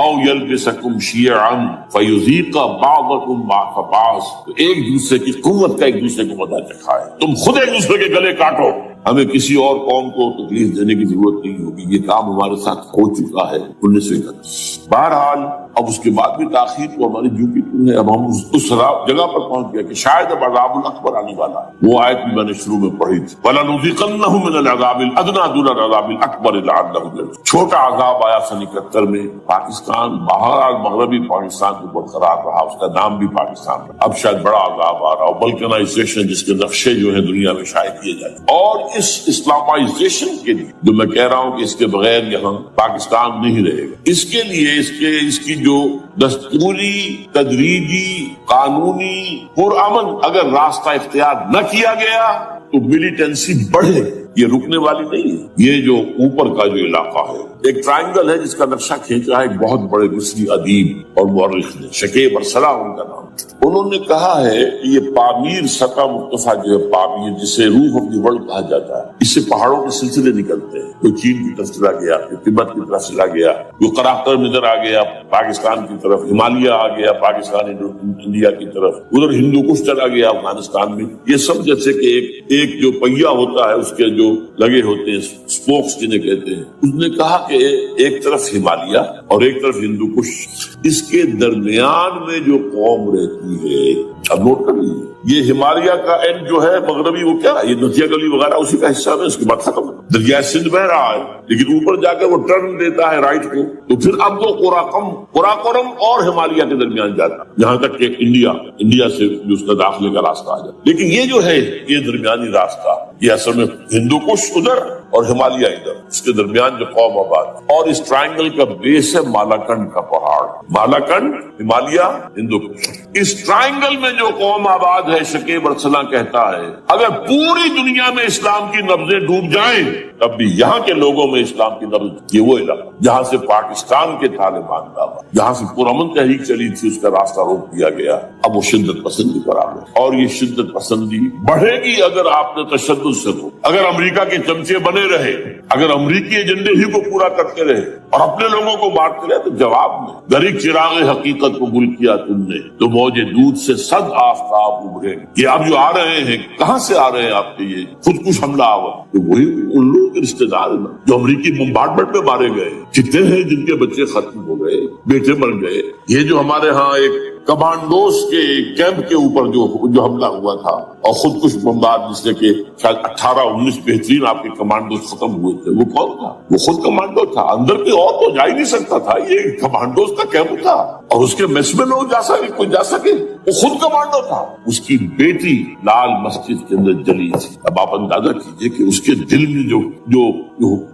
او يلبسكم شيعا فيذيق بعضكم بعض بعض، ایک دوسرے کی قوت کا ایک دوسرے کو مزہ چکھائے، تم خود ایک دوسرے کے گلے کاٹو۔ ہمیں کسی اور قوم کو تکلیف دینے کی ضرورت نہیں ہوگی، یہ کام ہمارے ساتھ ہو چکا ہے 1931۔ بہرحال اب اس کے بعد بھی تاخیر تو ہماری جو کی ہے، اب ہم اس جگہ پر پہنچ گیا کہ شاید اب عذاب الاکبر آنے والا ہے۔ وہ آیت بھی میں نے شروع میں پڑھی تھی، وَلَنُذِيقَنَّهُم مِّنَ الْعَذَابِ الْأَدْنَىٰ دُونَ الْعَذَابِ الْأَكْبَرِ لَعَلَّهُمْ يَرْجِعُونَ۔ چھوٹا عذاب آیا سن 71 میں، پاکستان بہرحال مغربی پاکستان کو برقرار رہا، اس کا نام بھی پاکستان ہے۔ اب شاید بڑا عذاب آ رہا ہو، بلکنائزیشن جس کے نقشے جو ہیں دنیا میں شائع کیے جائیں، اور اس اسلامائزیشن کے لیے جو میں کہہ رہا ہوں کہ اس کے بغیر یہاں پاکستان نہیں رہے گا، اس کے لیے اس کی جو دستوری، تدریجی، قانونی، پرامن اگر راستہ اختیار نہ کیا گیا تو ملیٹنسی بڑھے، یہ رکنے والی نہیں ہے۔ یہ جو اوپر کا جو علاقہ ہے ایک ٹرائنگل ہے جس کا نقشہ کھینچا ہے ایک بہت بڑے مصری ادیب اور مورخ نے، شکیب ارسلہ ان کا نام۔ انہوں نے کہا ہے کہ یہ پامیر سطح مرتفع جو ہے پامیر، جسے روف آف دی ورلڈ کہا جاتا ہے، اس سے پہاڑوں کے سلسلے نکلتے ہیں، کوئی چین کی طرف چلا گیا، کوئی تبت کی طرف چلا گیا، کوئی قراقرم ادھر آ گیا پاکستان کی طرف، ہمالیہ آ گیا پاکستان انڈیا کی طرف، ادھر ہندو کش چلا گیا افغانستان میں۔ یہ سب جیسے کہ ایک جو پہیا ہوتا ہے اس کے جو لگے ہوتے ہیں اسپوکس جنہیں کہتے ہیں، اس نے کہا کہ ایک طرف ہمالیہ اور ایک طرف ہندو کش، اس کے درمیان میں جو قوم رہتی ہے، اب نوٹ کر لیجیے، یہ ہمالیہ کا اینڈ جو ہے مغربی، وہ کیا یہ نتیا گلی وغیرہ اسی کا حصہ ہے، اس کے بعد ختم ہے، دریا سندھ بہ رہا ہے، لیکن اوپر جا کے وہ ٹرن دیتا ہے رائٹ کو، تو پھر اب وہ قراقرم اور ہمالیہ کے درمیان جاتا ہے، جہاں تک کہ انڈیا سے جو اس کا داخلے کا راستہ آ جاتا ہے۔ لیکن یہ جو ہے یہ درمیانی راستہ، یہ اصل میں ہندو کش ادھر اور ہمالیہ ادھر، اس کے درمیان جو قوم آباد، اور اس ٹرائنگل کا بیس ہے مالاکنڈ کا پہاڑ، مالاکنڈ، ہمالیہ، ہندو کش۔ اس ٹرائنگل میں جو قوم آباد ہے، شکیب ارسلان کہتا ہے اگر پوری دنیا میں اسلام کی نبضیں ڈوب جائیں تب بھی یہاں کے لوگوں میں اسلام کی نبض، یہ وہ علاقہ جہاں سے پاکستان کے طالبان دعویٰ، جہاں سے پرامن تحریک چلی تھی، اس کا راستہ روک دیا گیا، اب وہ شدت پسندی پر آ گئے، اور یہ شدت پسندی بڑھے گی اگر آپ نے تشدد سے رو، اگر امریکہ کے چمچے بنے رہے، اگر امریکی ایجنڈے ہی کو پورا کرتے رہے اور اپنے لوگوں کو مارتے رہے، تو جواب میں گری چراغ حقیقت کو گل کیا تم نے تو موج دودھ سے صد آفتاب ابھرے۔ یہ اب جو آ رہے ہیں، کہاں سے آ رہے ہیں آپ کے یہ خودکش حملہ آور؟ تو وہی ان لوگوں کے رشتے دار ہیں جو امریکی بمبارڈمنٹ میں مارے گئے، کتنے ہیں جن کے بچے ختم ہو گئے، بیٹے مر گئے۔ یہ جو ہمارے ہاں ایک کمانڈوز کے کیمپ کے اوپر جو حملہ ہوا تھا اور خودکش بمبار، جس سے کہ شاید 18-19 بہترین آپ کے کمانڈوز ختم ہوئے تھے، وہ کون تھا؟ وہ خود کمانڈو تھا، اندر کوئی اور تو جا ہی نہیں سکتا تھا، یہ کمانڈوز کا کیمپ تھا اور اس کے میس میں لوگ کوئی جا سکے، وہ خود کمانڈو تھا۔ اس کی بیٹی لال مسجد کے اندر جلی تھی۔ اب آپ اندازہ کیجئے کہ اس کے دل میں جو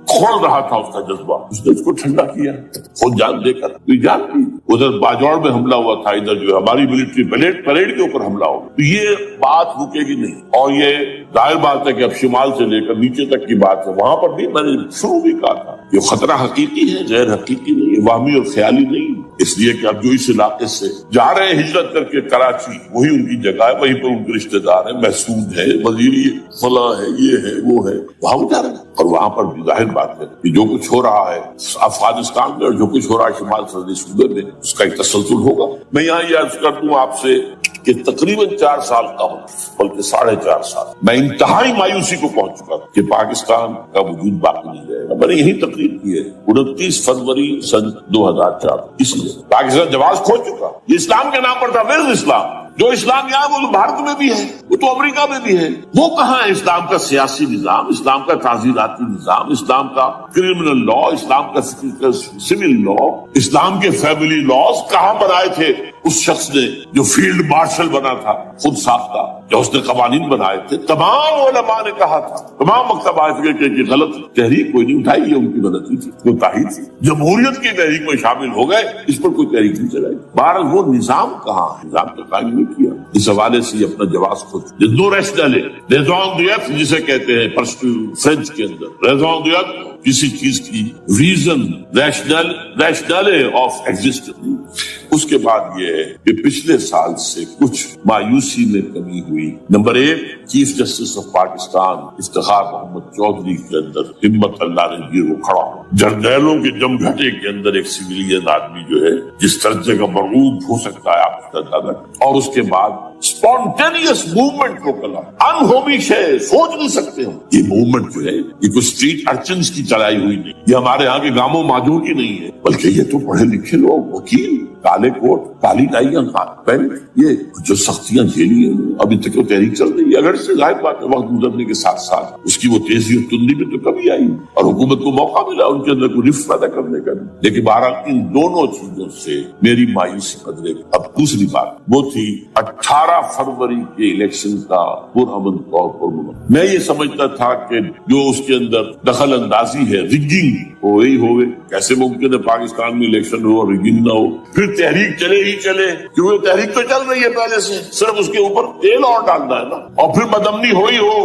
کھول رہا تھا اس کا جذبہ، اس نے اس کو ٹھنڈا کیا خود جان دے کر، جان دی۔ ادھر باجوڑ میں حملہ ہوا تھا، ادھر جو ہماری ملٹری پریڈ کے اوپر حملہ ہوا، تو یہ بات رکے گی نہیں۔ اور یہ ظاہر بات ہے کہ اب شمال سے لے کر نیچے تک کی بات ہے، وہاں پر بھی میں نے شروع بھی کہا تھا یہ خطرہ حقیقی ہے، غیر حقیقی نہیں ہے، واہمی اور خیالی نہیں، اس لیے کہ اب جو اس علاقے سے جا رہے ہیں ہجرت کر کے کراچی، وہی ان کی جگہ ہے، وہیں پر ان کے رشتے دار ہیں، محسود ہے، وزیری فلاں ہے، یہ ہے وہ ہے، وہاں وہ جا رہے ہیں۔ اور وہاں پر بھی ظاہر بات ہے کہ جو کچھ ہو رہا ہے افغانستان میں اور جو کچھ ہو رہا ہے شمال سرحدی صوبے میں، اس کا ایک تسلسل ہوگا۔ میں یہاں یہ عرض کر دوں آپ سے کہ تقریباً 4 سال کا ہوں، بلکہ 4.5 سال میں انتہائی مایوسی کو پہنچ چکا کہ پاکستان کا وجود باقی نہیں رہے گا۔ میں نے یہی تقریر کی ہے 29 فروری سن 2004، اس لیے پاکستان جواز کھو چکا، یہ اسلام کے نام پر تھا، ویئر از اسلام؟ جو اسلام یہاں وہ تو بھارت میں بھی ہے، وہ تو امریکہ میں بھی ہے، وہ کہاں ہے اسلام کا سیاسی نظام، اسلام کا تعزیراتی نظام، اسلام کا کرمنل لا، اسلام کا سول لا، اسلام کے فیملی لاز کہاں بنائے تھے اس شخص نے جو فیلڈ مارشل بنا تھا، خود ساختہ، جو اس نے قوانین بنائے تھے؟ تمام علماء نے کہا تھا، تمام مکتبہ فکر کی غلط تحریک کوئی نہیں اٹھائی، یہ ان کی غلطی تھی، کوتاہی تھی، جمہوریت کی تحریک میں شامل ہو گئے، اس پر کوئی تحریک نہیں چلائی۔ بہرحال وہ نظام کہاں ہے؟ نظام کا قائم نہیں کیا، اس حوالے سے یہ اپنا جواز خود نو ریشنل ریزون دیت جسے کہتے ہیں فرینچ کے اندر، ریزون دیت کسی چیز کی ریزن، ریشنل آف ایگزسٹنس۔ اس کے بعد یہ ہے کہ پچھلے سال سے کچھ مایوسی میں کمی ہوئی۔ Number 1، chief justice of Pakistan Iftikhar Muhammad Chaudhry کے اندر ہمت اللہ نے دی، وہ کھڑا ہو۔ جرنیلوں کے جم گھٹے کے اندر ایک سویلین آدمی جو ہے جس درجے کا مرغوب ہو سکتا ہے آپ کا دادا، اور اس کے بعد اسپونٹینیس موومنٹ کو کلا انہومی شے سوچ نہیں سکتے ہم۔ یہ موومنٹ جو ہے یہ کوئی اسٹریٹ ارچنز کی چلائی ہوئی نہیں، یہ ہمارے ہاں کے گاموں ماجوں کی نہیں ہے، بلکہ یہ تو پڑھے لکھے لوگ، وکیل، کالے کوٹ، کالی ٹائیاں پہنے، یہ جو سختیاں جھیلی ہیں ابھی تک وہ تحریک چل رہی ہے۔ اگر سے ظاہر بات ہے وقت گزرنے کے ساتھ ساتھ اس کی وہ تیزی اور تندی میں تو کمی آئی اور حکومت کو موقع ملا ان کے اندر کوئی رفت پیدا کرنے کا، لیکن بہرحال ان دونوں چیزوں سے میری مایوسی بدلے۔ اب دوسری بات وہ تھی 18 فروری کے الیکشن کا پرامن طور پر منعقد۔ میں یہ سمجھتا تھا کہ جو اس کے اندر دخل اندازی ہے، رگنگ، وہی ہوئے، کیسے ممکن ہے پاکستان میں الیکشن ہو اور رگنگ نہ ہو؟ پھر تحریک چلے ہی چلے، کیونکہ تحریک تو چل رہی ہے پہلے سے، صرف اس کے اوپر تیل اور ڈالنا ہے نا، اور پھر بدامنی ہوئی ہو،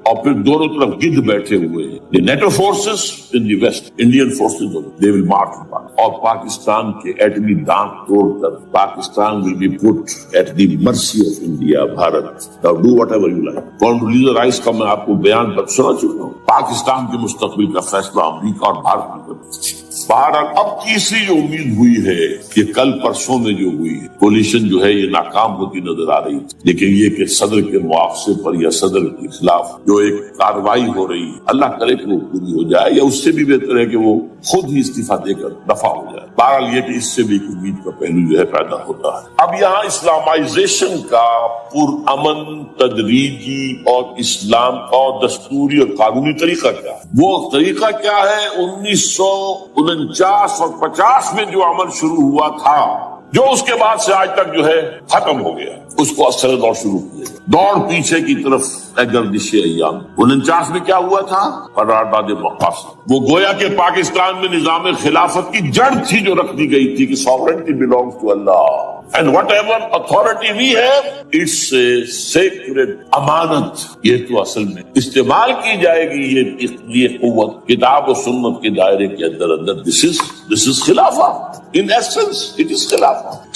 اور پھر دونوں طرف گدھ بیٹھے ہوئے ہیں، the NATO forces in the west, Indian forces they will march, اور پاکستان کے ایٹمی دانت توڑ کر Pakistan will be put at the mercy of India, Bharat, now do whatever you like. Condoleezza Rice کا میں آپ کو بیان پر سنا چکا ہوں، پاکستان کے مستقبل کا فیصلہ امریکہ اور بھارت میں کرنا۔ بہرحال اب تیسری جو امید ہوئی ہے کہ کل پرسوں میں جو ہوئی ہے کولیشن جو ہے یہ ناکام ہوتی نظر آ رہی تھی، لیکن یہ کہ صدر کے مواخذے پر یا صدر کے خلاف جو ایک کارروائی ہو رہی ہے، اللہ کرے کہ وہ پوری ہو جائے، یا اس سے بھی بہتر ہے کہ وہ خود ہی استعفیٰ دے کر دفع ہو جائے۔ بہرحال یہ کہ اس سے بھی ایک امید کا پہلو جو ہے پیدا ہوتا ہے۔ اب یہاں اسلامائزیشن کا پرامن، تدریجی اور اسلام کا دستوری اور قانونی طریقہ کیا ہے؟ وہ طریقہ کیا ہے؟ 1949 اور 50 میں جو عمل شروع ہوا تھا، جو اس کے بعد سے آج تک جو ہے ختم ہو گیا، اس کو اثر دور شروع کیا، دوڑ پیچھے کی طرف گردش ایام۔ 49 میں کیا ہوا تھا؟ قرارداد مقاصد، وہ گویا کہ پاکستان میں نظام خلافت کی جڑ تھی جو رکھ دی گئی تھی کہ sovereignty belongs to Allah and whatever authority we have it's a sacred امانت، یہ تو اصل میں استعمال کی جائے گی یہ قوت کتاب و سنت کے دائرے کے اندر۔ this is خلافہ، in essence it is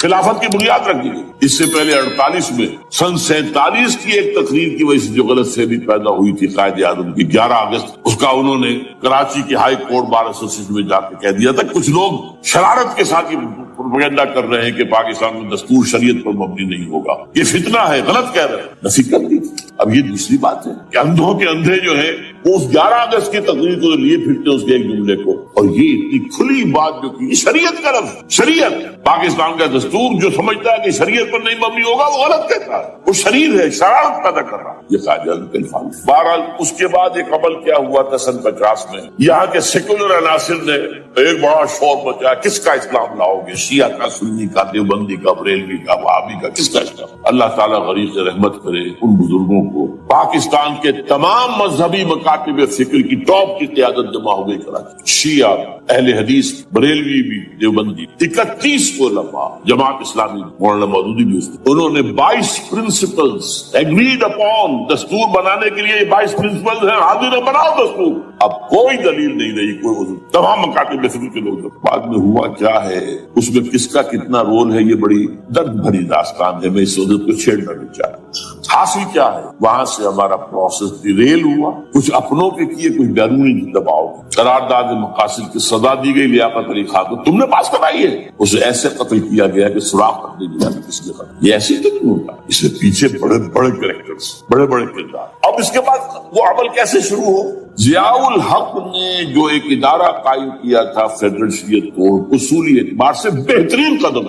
خلافت کی بنیاد رکھ دی گئی۔ اس سے پہلے 48 میں سن 47 کی ایک تقریر کی وجہ سے جو غلط فہمی پیدا ہوئی تھی قائد اعظم کی، 11 اگست اس کا انہوں نے کراچی کی ہائی کورٹ بار ایسوسیشن میں جا کے کہہ دیا تھا، کچھ لوگ شرارت کے ساتھ پروپیگنڈا کر رہے ہیں کہ پاکستان میں دستور شریعت پر مبنی نہیں ہوگا، یہ فتنہ ہے، غلط کہہ رہے ہیں، نفی کر دی۔ اب یہ دوسری بات ہے کہ اندھوں کے اندھے جو ہے وہ اس 11 اگست کی تقریر کو لیے پھرتے ہیں اس کے ایک جملے کو، اور یہ اتنی کھلی بات جو کی شریعت کا لفظ، شریعت پاکستان کا دستور جو سمجھتا ہے کہ شریعت پر نہیں مبنی ہوگا وہ غلط کہتا ہے، وہ شریر ہے، شرارت پیدا کر رہا ہے، یہ قائد اعظم کا الفاظ۔ بہرحال اس کے بعد ایک عمل کیا ہوا تھا سن 50 میں، یہاں کے سیکولر عناصر نے ایک بڑا شور مچایا، کس کا اسلام لاؤ گے؟ شیعہ کا، سنی کا، دیوبندی کا، بریلوی کا، وہابی کا، کس کا اسلام؟ اللہ تعالیٰ غریب سے رحمت کرے ان بزرگوں کو، پاکستان کے تمام مذہبی مکاتب فکر کی ٹاپ کی قیادت جمع ہو گئی کراچی، شیعہ، اہل حدیث، بریلوی بھی، دیوبندی، 31 علماء، جماعت اسلامی، مولانا مودودی بھی اس میں، انہوں نے 22 پرنسپلز ایگریڈ اپون، دستور بنانے کے لیے 22 پرنسپلز ہیں، حاضر بناؤ دستور۔ اب کوئی دلیل نہیں رہی، کوئی حضور، تمام مکاتب فکر کے لوگ۔ بعد میں ہوا کیا ہے، اس میں کس کا کتنا رول ہے، یہ بڑی درد بھری داستان ہے، میں اس وقت کو چھیڑنا نہیں چاہتا۔ حاصل کیا ہے، وہاں سے ہمارا پروسیس ڈیریل ہوا، کچھ اپنوں کے کیے، کچھ بیرونی دباؤ، قرارداد مقاصد کی سزا دی گئی لیاقت علی خان کو، تم نے پاس کرائی ہے، اسے ایسے قتل کیا گیا کہ سراغ تک نہیں ملا کس نے قتل، یہ ایسے تو نہیں ہوتا، اس کے پیچھے بڑے بڑے کریکٹرز، بڑے بڑے کردار۔ اب اس کے بعد وہ عمل کیسے شروع ہو؟ ضیاء الحق نے جو ایک ادارہ قائم کیا تھا فیڈرل شریعت کورٹ، اصولی اعتبار سے بہترین قدم،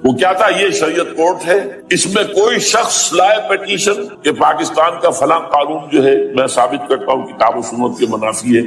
وہ کیا تھا؟ یہ شریعت کورٹ ہے، اس میں کوئی شخص لائے پیٹیشن کہ پاکستان کا فلاں قانون جو ہے میں ثابت کرتا ہوں کتاب و سنت کے منافی ہے،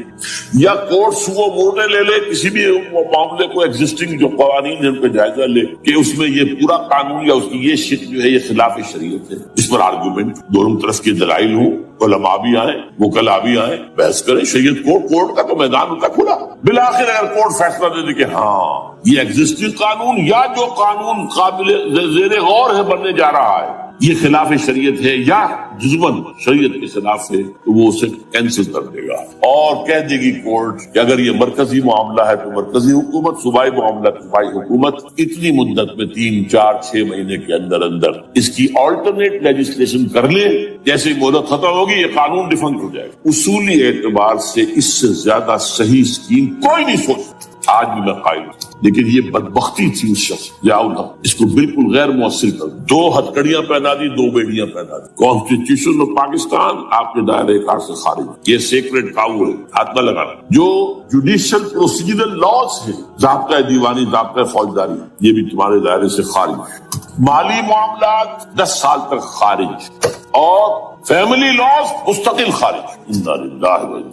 یا کورٹ سو موٹے لے لے کسی بھی معاملے کو، ایگزسٹنگ جو قوانین ہیں ان پہ جائزہ لے کہ اس میں یہ پورا قانون یا اس کی یہ شک جو ہے یہ خلاف شریعت ہے، اس پر آرگومنٹ، دونوں طرف کے دلائل ہوں، علماء بھی آئیں، وکلاء بھی آئیں، بحث کریں، شریعت کورٹ کا تو میدان ہوتا کھلا، بالآخر اگر کورٹ فیصلہ دے دے کہ ہاں یہ ایگزسٹنگ قانون یا جو قانون قابل زیر غور ہے بننے جا رہا ہے یہ خلاف شریعت ہے یا جزمن شریعت کے خلاف ہے، تو وہ اسے کینسل کر دے گا اور کہہ دے گی کورٹ کہ اگر یہ مرکزی معاملہ ہے تو مرکزی حکومت، صوبائی معاملہ صوبائی حکومت، اتنی مدت میں 3، 4، 6 مہینے کے اندر اس کی آلٹرنیٹ لیجسلیشن کر لے، جیسے ہی مدت ختم ہوگی یہ قانون ڈیفنکٹ ہو جائے گا۔ اصولی اعتبار سے اس سے زیادہ صحیح اسکیم کوئی نہیں سوچ سکتا، آج بھی میں قائل ہوں، لیکن یہ بدبختی تھی اس شخص ضیاء الحق، اس کو بالکل غیر مؤثر کر 2 ہتھکڑیاں پہنا دی، 2 بیڑیاں پہنا دی۔ کانسٹیٹیوشن آف پاکستان آپ کے دائرے کار سے خارج، یہ سیکرڈ کاؤ ہے، ہاتھ نہ لگانا۔ جو جوڈیشل پروسیجرل لاز ہے، ضابطہ دیوانی، ضابطہ فوجداری، یہ بھی تمہارے دائرے سے خارج۔ مالی معاملات 10 سال تک خارج، اور فیملی لاز مستقل خارج۔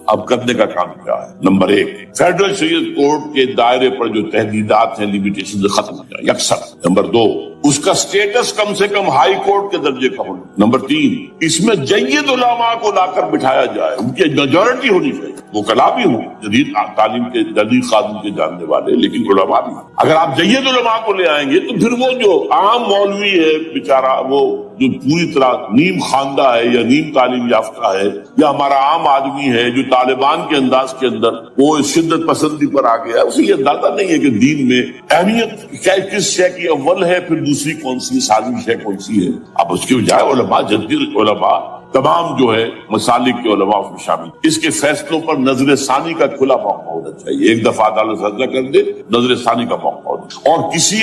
اب کرنے کا کام کیا ہے؟ نمبر 1، فیڈرل شریعت کورٹ کے دائرے پر جو تحدیدات ہیں، لیمیٹیشن ختم کیا یکسر۔ نمبر 2، اس کا سٹیٹس کم سے کم ہائی کورٹ کے درجے کا ہونا. نمبر 3 اس میں جید علماء کو لا کر بٹھایا جائے, ان کی میجورٹی ہونی چاہیے, وہ کلا بھی ہوں جدید تعلیم کے جدید قانون کے جاننے والے, لیکن علماء بھی. اگر آپ جید علماء کو لے آئیں گے تو پھر وہ جو عام مولوی ہے بیچارہ, وہ جو پوری طرح نیم خواندہ ہے یا نیم تعلیم یافتہ ہے, یا ہمارا عام آدمی ہے جو طالبان کے انداز کے اندر وہ شدت پسندی پر آ گیا, اسے یہ اندازہ نہیں ہے کہ دین میں اہمیت کیا کس شے کی اول ہے, پھر دوسری کون سی, ثانی شے کون سی ہے. اب اس کی بجائے علماء, جدید علماء, تمام جو ہے مسالک کے علماء اس میں شامل, اس کے فیصلوں پر نظر ثانی کا کھلا موقع ہونا چاہیے. ایک دفعہ عدالت فیصلہ کر دے, نظر ثانی کا موقع ہونا, اور کسی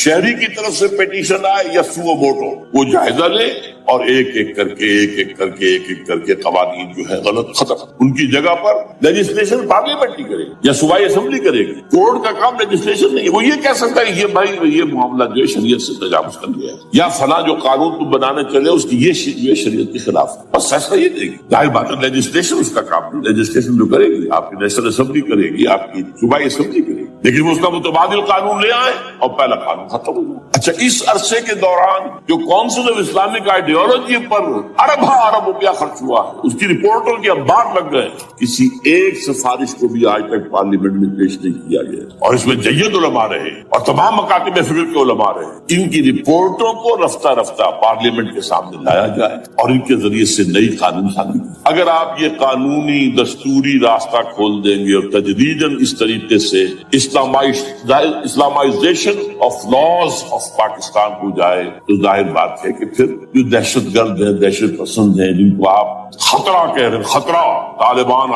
شہری کی طرف سے پیٹیشن آئے یا سو ووٹو, وہ جائزہ لے اور ایک ایک کر کے قوانین جو ہے غلط ختم. ان کی جگہ پر لیجسلیشن پارلیمنٹ ہی کرے یا صوبائی اسمبلی کرے گی. کورٹ کا کام لیجسلیشن نہیں ہے. وہ یہ کہہ سکتا ہے یہ بھائی یہ معاملہ جو ہے شریعت سے تجاوز کر گیا ہے, یا فلاں جو قانون تم بنانے چلے اس کی یہ شریعت کے خلاف, بس فیصلہ یہ دے گی. ظاہر بات ہے لیجسلیشن اس کا کام نہیں, لیجسلیشن جو کرے گی آپ کی نیشنل اسمبلی کرے گی, آپ کی صوبائی اسمبلی کرے گی, لیکن وہ اس کا متبادل قانون لے آئے اور پہلا قانون ختم ہو جائے. اچھا, اس عرصے کے دوران جو کونسل آف اسلامک آئیڈیالوجی پر ارب روپیہ خرچ ہوا ہے, اس کی رپورٹوں کے انبار لگ گئے, کسی ایک سفارش کو بھی آج تک پارلیمنٹ میں پیش نہیں کیا گیا, اور اس میں جید علماء رہے اور تمام مکاتب فکر کے علماء رہے. ان کی رپورٹوں کو رفتہ رفتہ پارلیمنٹ کے سامنے لایا جائے اور ان کے ذریعے سے نئی قانون سازی. اگر آپ یہ قانونی دستوری راستہ کھول دیں گے اور تجدیداً اس طریقے سے Islamisation of laws of Pakistan ہو جائے, تو ظاہر بات ہے کہ پھر جو دہشت گرد ہیں, دہشت پسند ہیں, جن کو آپ خطرہ کہہ رہے ہیں, خطرہ, طالبان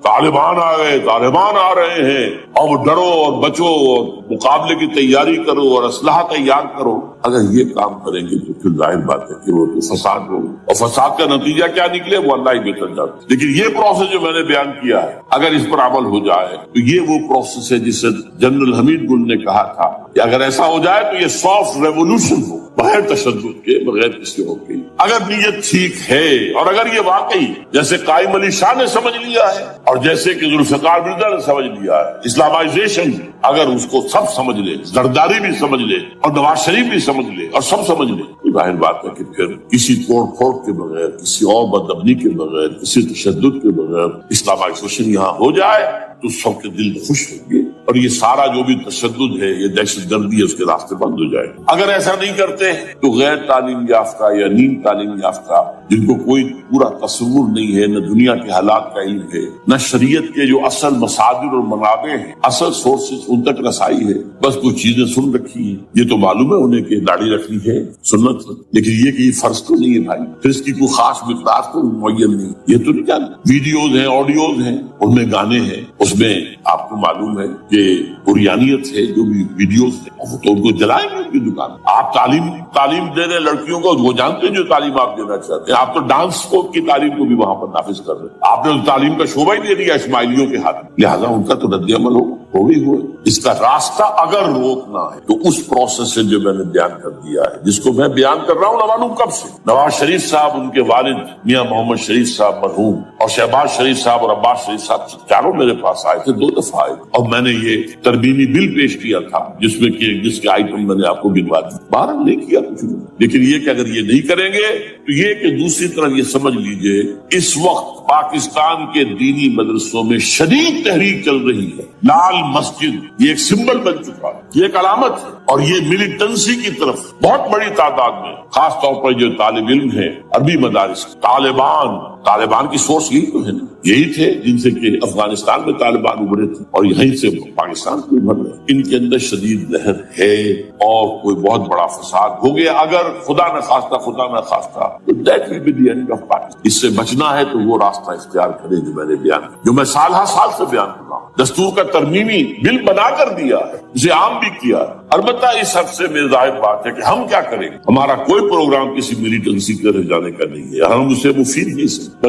طالبان آ گئے, طالبان آ رہے ہیں, اور ڈرو اور بچو اور مقابلے کی تیاری کرو اور اسلحہ تیار کرو. اگر یہ کام کریں گے تو پھر ظاہر بات ہے کہ وہ تو فساد ہوگا, اور فساد کا نتیجہ کیا نکلے وہ اللہ ہی بہتر جانتا. لیکن یہ پروسیس جو میں نے بیان کیا ہے, اگر اس پر عمل ہو جائے تو یہ وہ پروسیس ہے جس سے جنرل حمید گل نے کہا تھا کہ اگر ایسا ہو جائے تو یہ سافٹ ریولوشن ہو, بغیر تشدد کے, بغیر کسی ہو کے. اگر نیت ٹھیک ہے اور اگر یہ واقعی جیسے قائم علی شاہ نے سمجھ لیا ہے اور جیسے کہ ذوالفقار مرزا نے سمجھ لیا ہے, اسلامائزیشن اگر اس کو سب سمجھ لے, زرداری بھی سمجھ لے اور نواز شریف بھی سمجھ لے اور سب سمجھ لے, تو ظاہر بات ہے کہ پھر کسی توڑ پھوڑ کے بغیر, کسی اور بدامنی کے بغیر, کسی تشدد کے بغیر اسلامائزیشن یہاں ہو جائے تو سب کے دل خوش ہوں گے, اور یہ سارا جو بھی تشدد ہے, یہ دہشت گردی ہے, اس کے راستے بند ہو جائے. اگر ایسا نہیں کرتے تو غیر تعلیم یافتہ یا نیم تعلیم یافتہ, جن کو کوئی پورا تصور نہیں ہے, نہ دنیا کے حالات کا علم ہے, نہ شریعت کے جو اصل مصادر اور منابع ہیں, اصل سورسز ان تک رسائی ہے, بس کچھ چیزیں سن رکھی ہیں. یہ تو معلوم ہے انہیں کہ داڑھی رکھنی ہے سنت, لیکن یہ کہ یہ فرض تو نہیں ہے بھائی, پھر اس کی کوئی خاص مقدار تو معین نہیں. یہ تو نہیں جانتے, ویڈیوز ہیں, آڈیوز ہیں, ان میں گانے ہیں, اس میں آپ کو معلوم ہے کہ قریانیت ہے, جو بھی ویڈیوز ہیں وہ تو ان کو جلائیں گے ان کی دکان. آپ تعلیم دے رہے لڑکیوں کو, وہ جانتے ہیں جو تعلیم آپ دینا چاہتے ہیں. آپ تو ڈانس کی تعلیم کو بھی وہاں پر نافذ کر رہے ہیں. آپ نے تعلیم کا شعبہ ہی دے دیا اسماعیلیوں کے ہاتھ, لہٰذا ان کا تو رد عمل ہو گئی ہوا. اس کا راستہ اگر روکنا ہے تو اس پروسیس سے جو میں نے بیان کر دیا ہے, جس کو میں بیان کر رہا ہوں نہ معلوم کب سے. نواز شریف صاحب, ان کے والد میاں محمد شریف صاحب مرحوم, اور شہباز شریف صاحب اور عباس شریف صاحب, چاروں میرے پاس آئے تھے, 2 دفعہ آئے, اور میں نے یہ ترمیمی بل پیش کیا تھا جس میں کہ جس کے آئٹم میں نے آپ کو گنوا دی. باہر نہیں کیا کچھ نہیں, لیکن یہ کہ اگر یہ نہیں کریں گے تو یہ کہ دوسری طرف یہ سمجھ لیجئے اس وقت پاکستان کے دینی مدرسوں میں شدید تحریک چل رہی ہے. لال مسجد یہ ایک سمبل بن چکا ہے, یہ ایک علامت ہے, اور یہ ملیٹنسی کی طرف بہت بڑی تعداد میں, خاص طور پر جو طالب علم ہیں عربی مدارس, طالبان کی سورس یہی تو ہے نا, یہی تھے جن سے کہ افغانستان میں طالبان ابھرے تھے اور یہیں سے پاکستان میں ابھر رہے. ان کے اندر شدید لہر ہے اور کوئی بہت بڑا فساد ہو گیا. اگر خدا نہ خواستہ تو that will be the end of Pakistan. اس سے بچنا ہے تو وہ راستہ اختیار کرے جو میں نے بیان, جو میں سال سے بیان کر رہا ہوں. دستور کا ترمیمی بل بنا کر دیا ہے, اسے عام بھی کیا. البتہ اس عرصے میں ظاہر بات ہے کہ ہم کیا کریں, ہمارا کوئی پروگرام کسی ملیٹنسی کے رہ جانے کا نہیں ہے, ہم اسے مفید نہیں سمجھتے.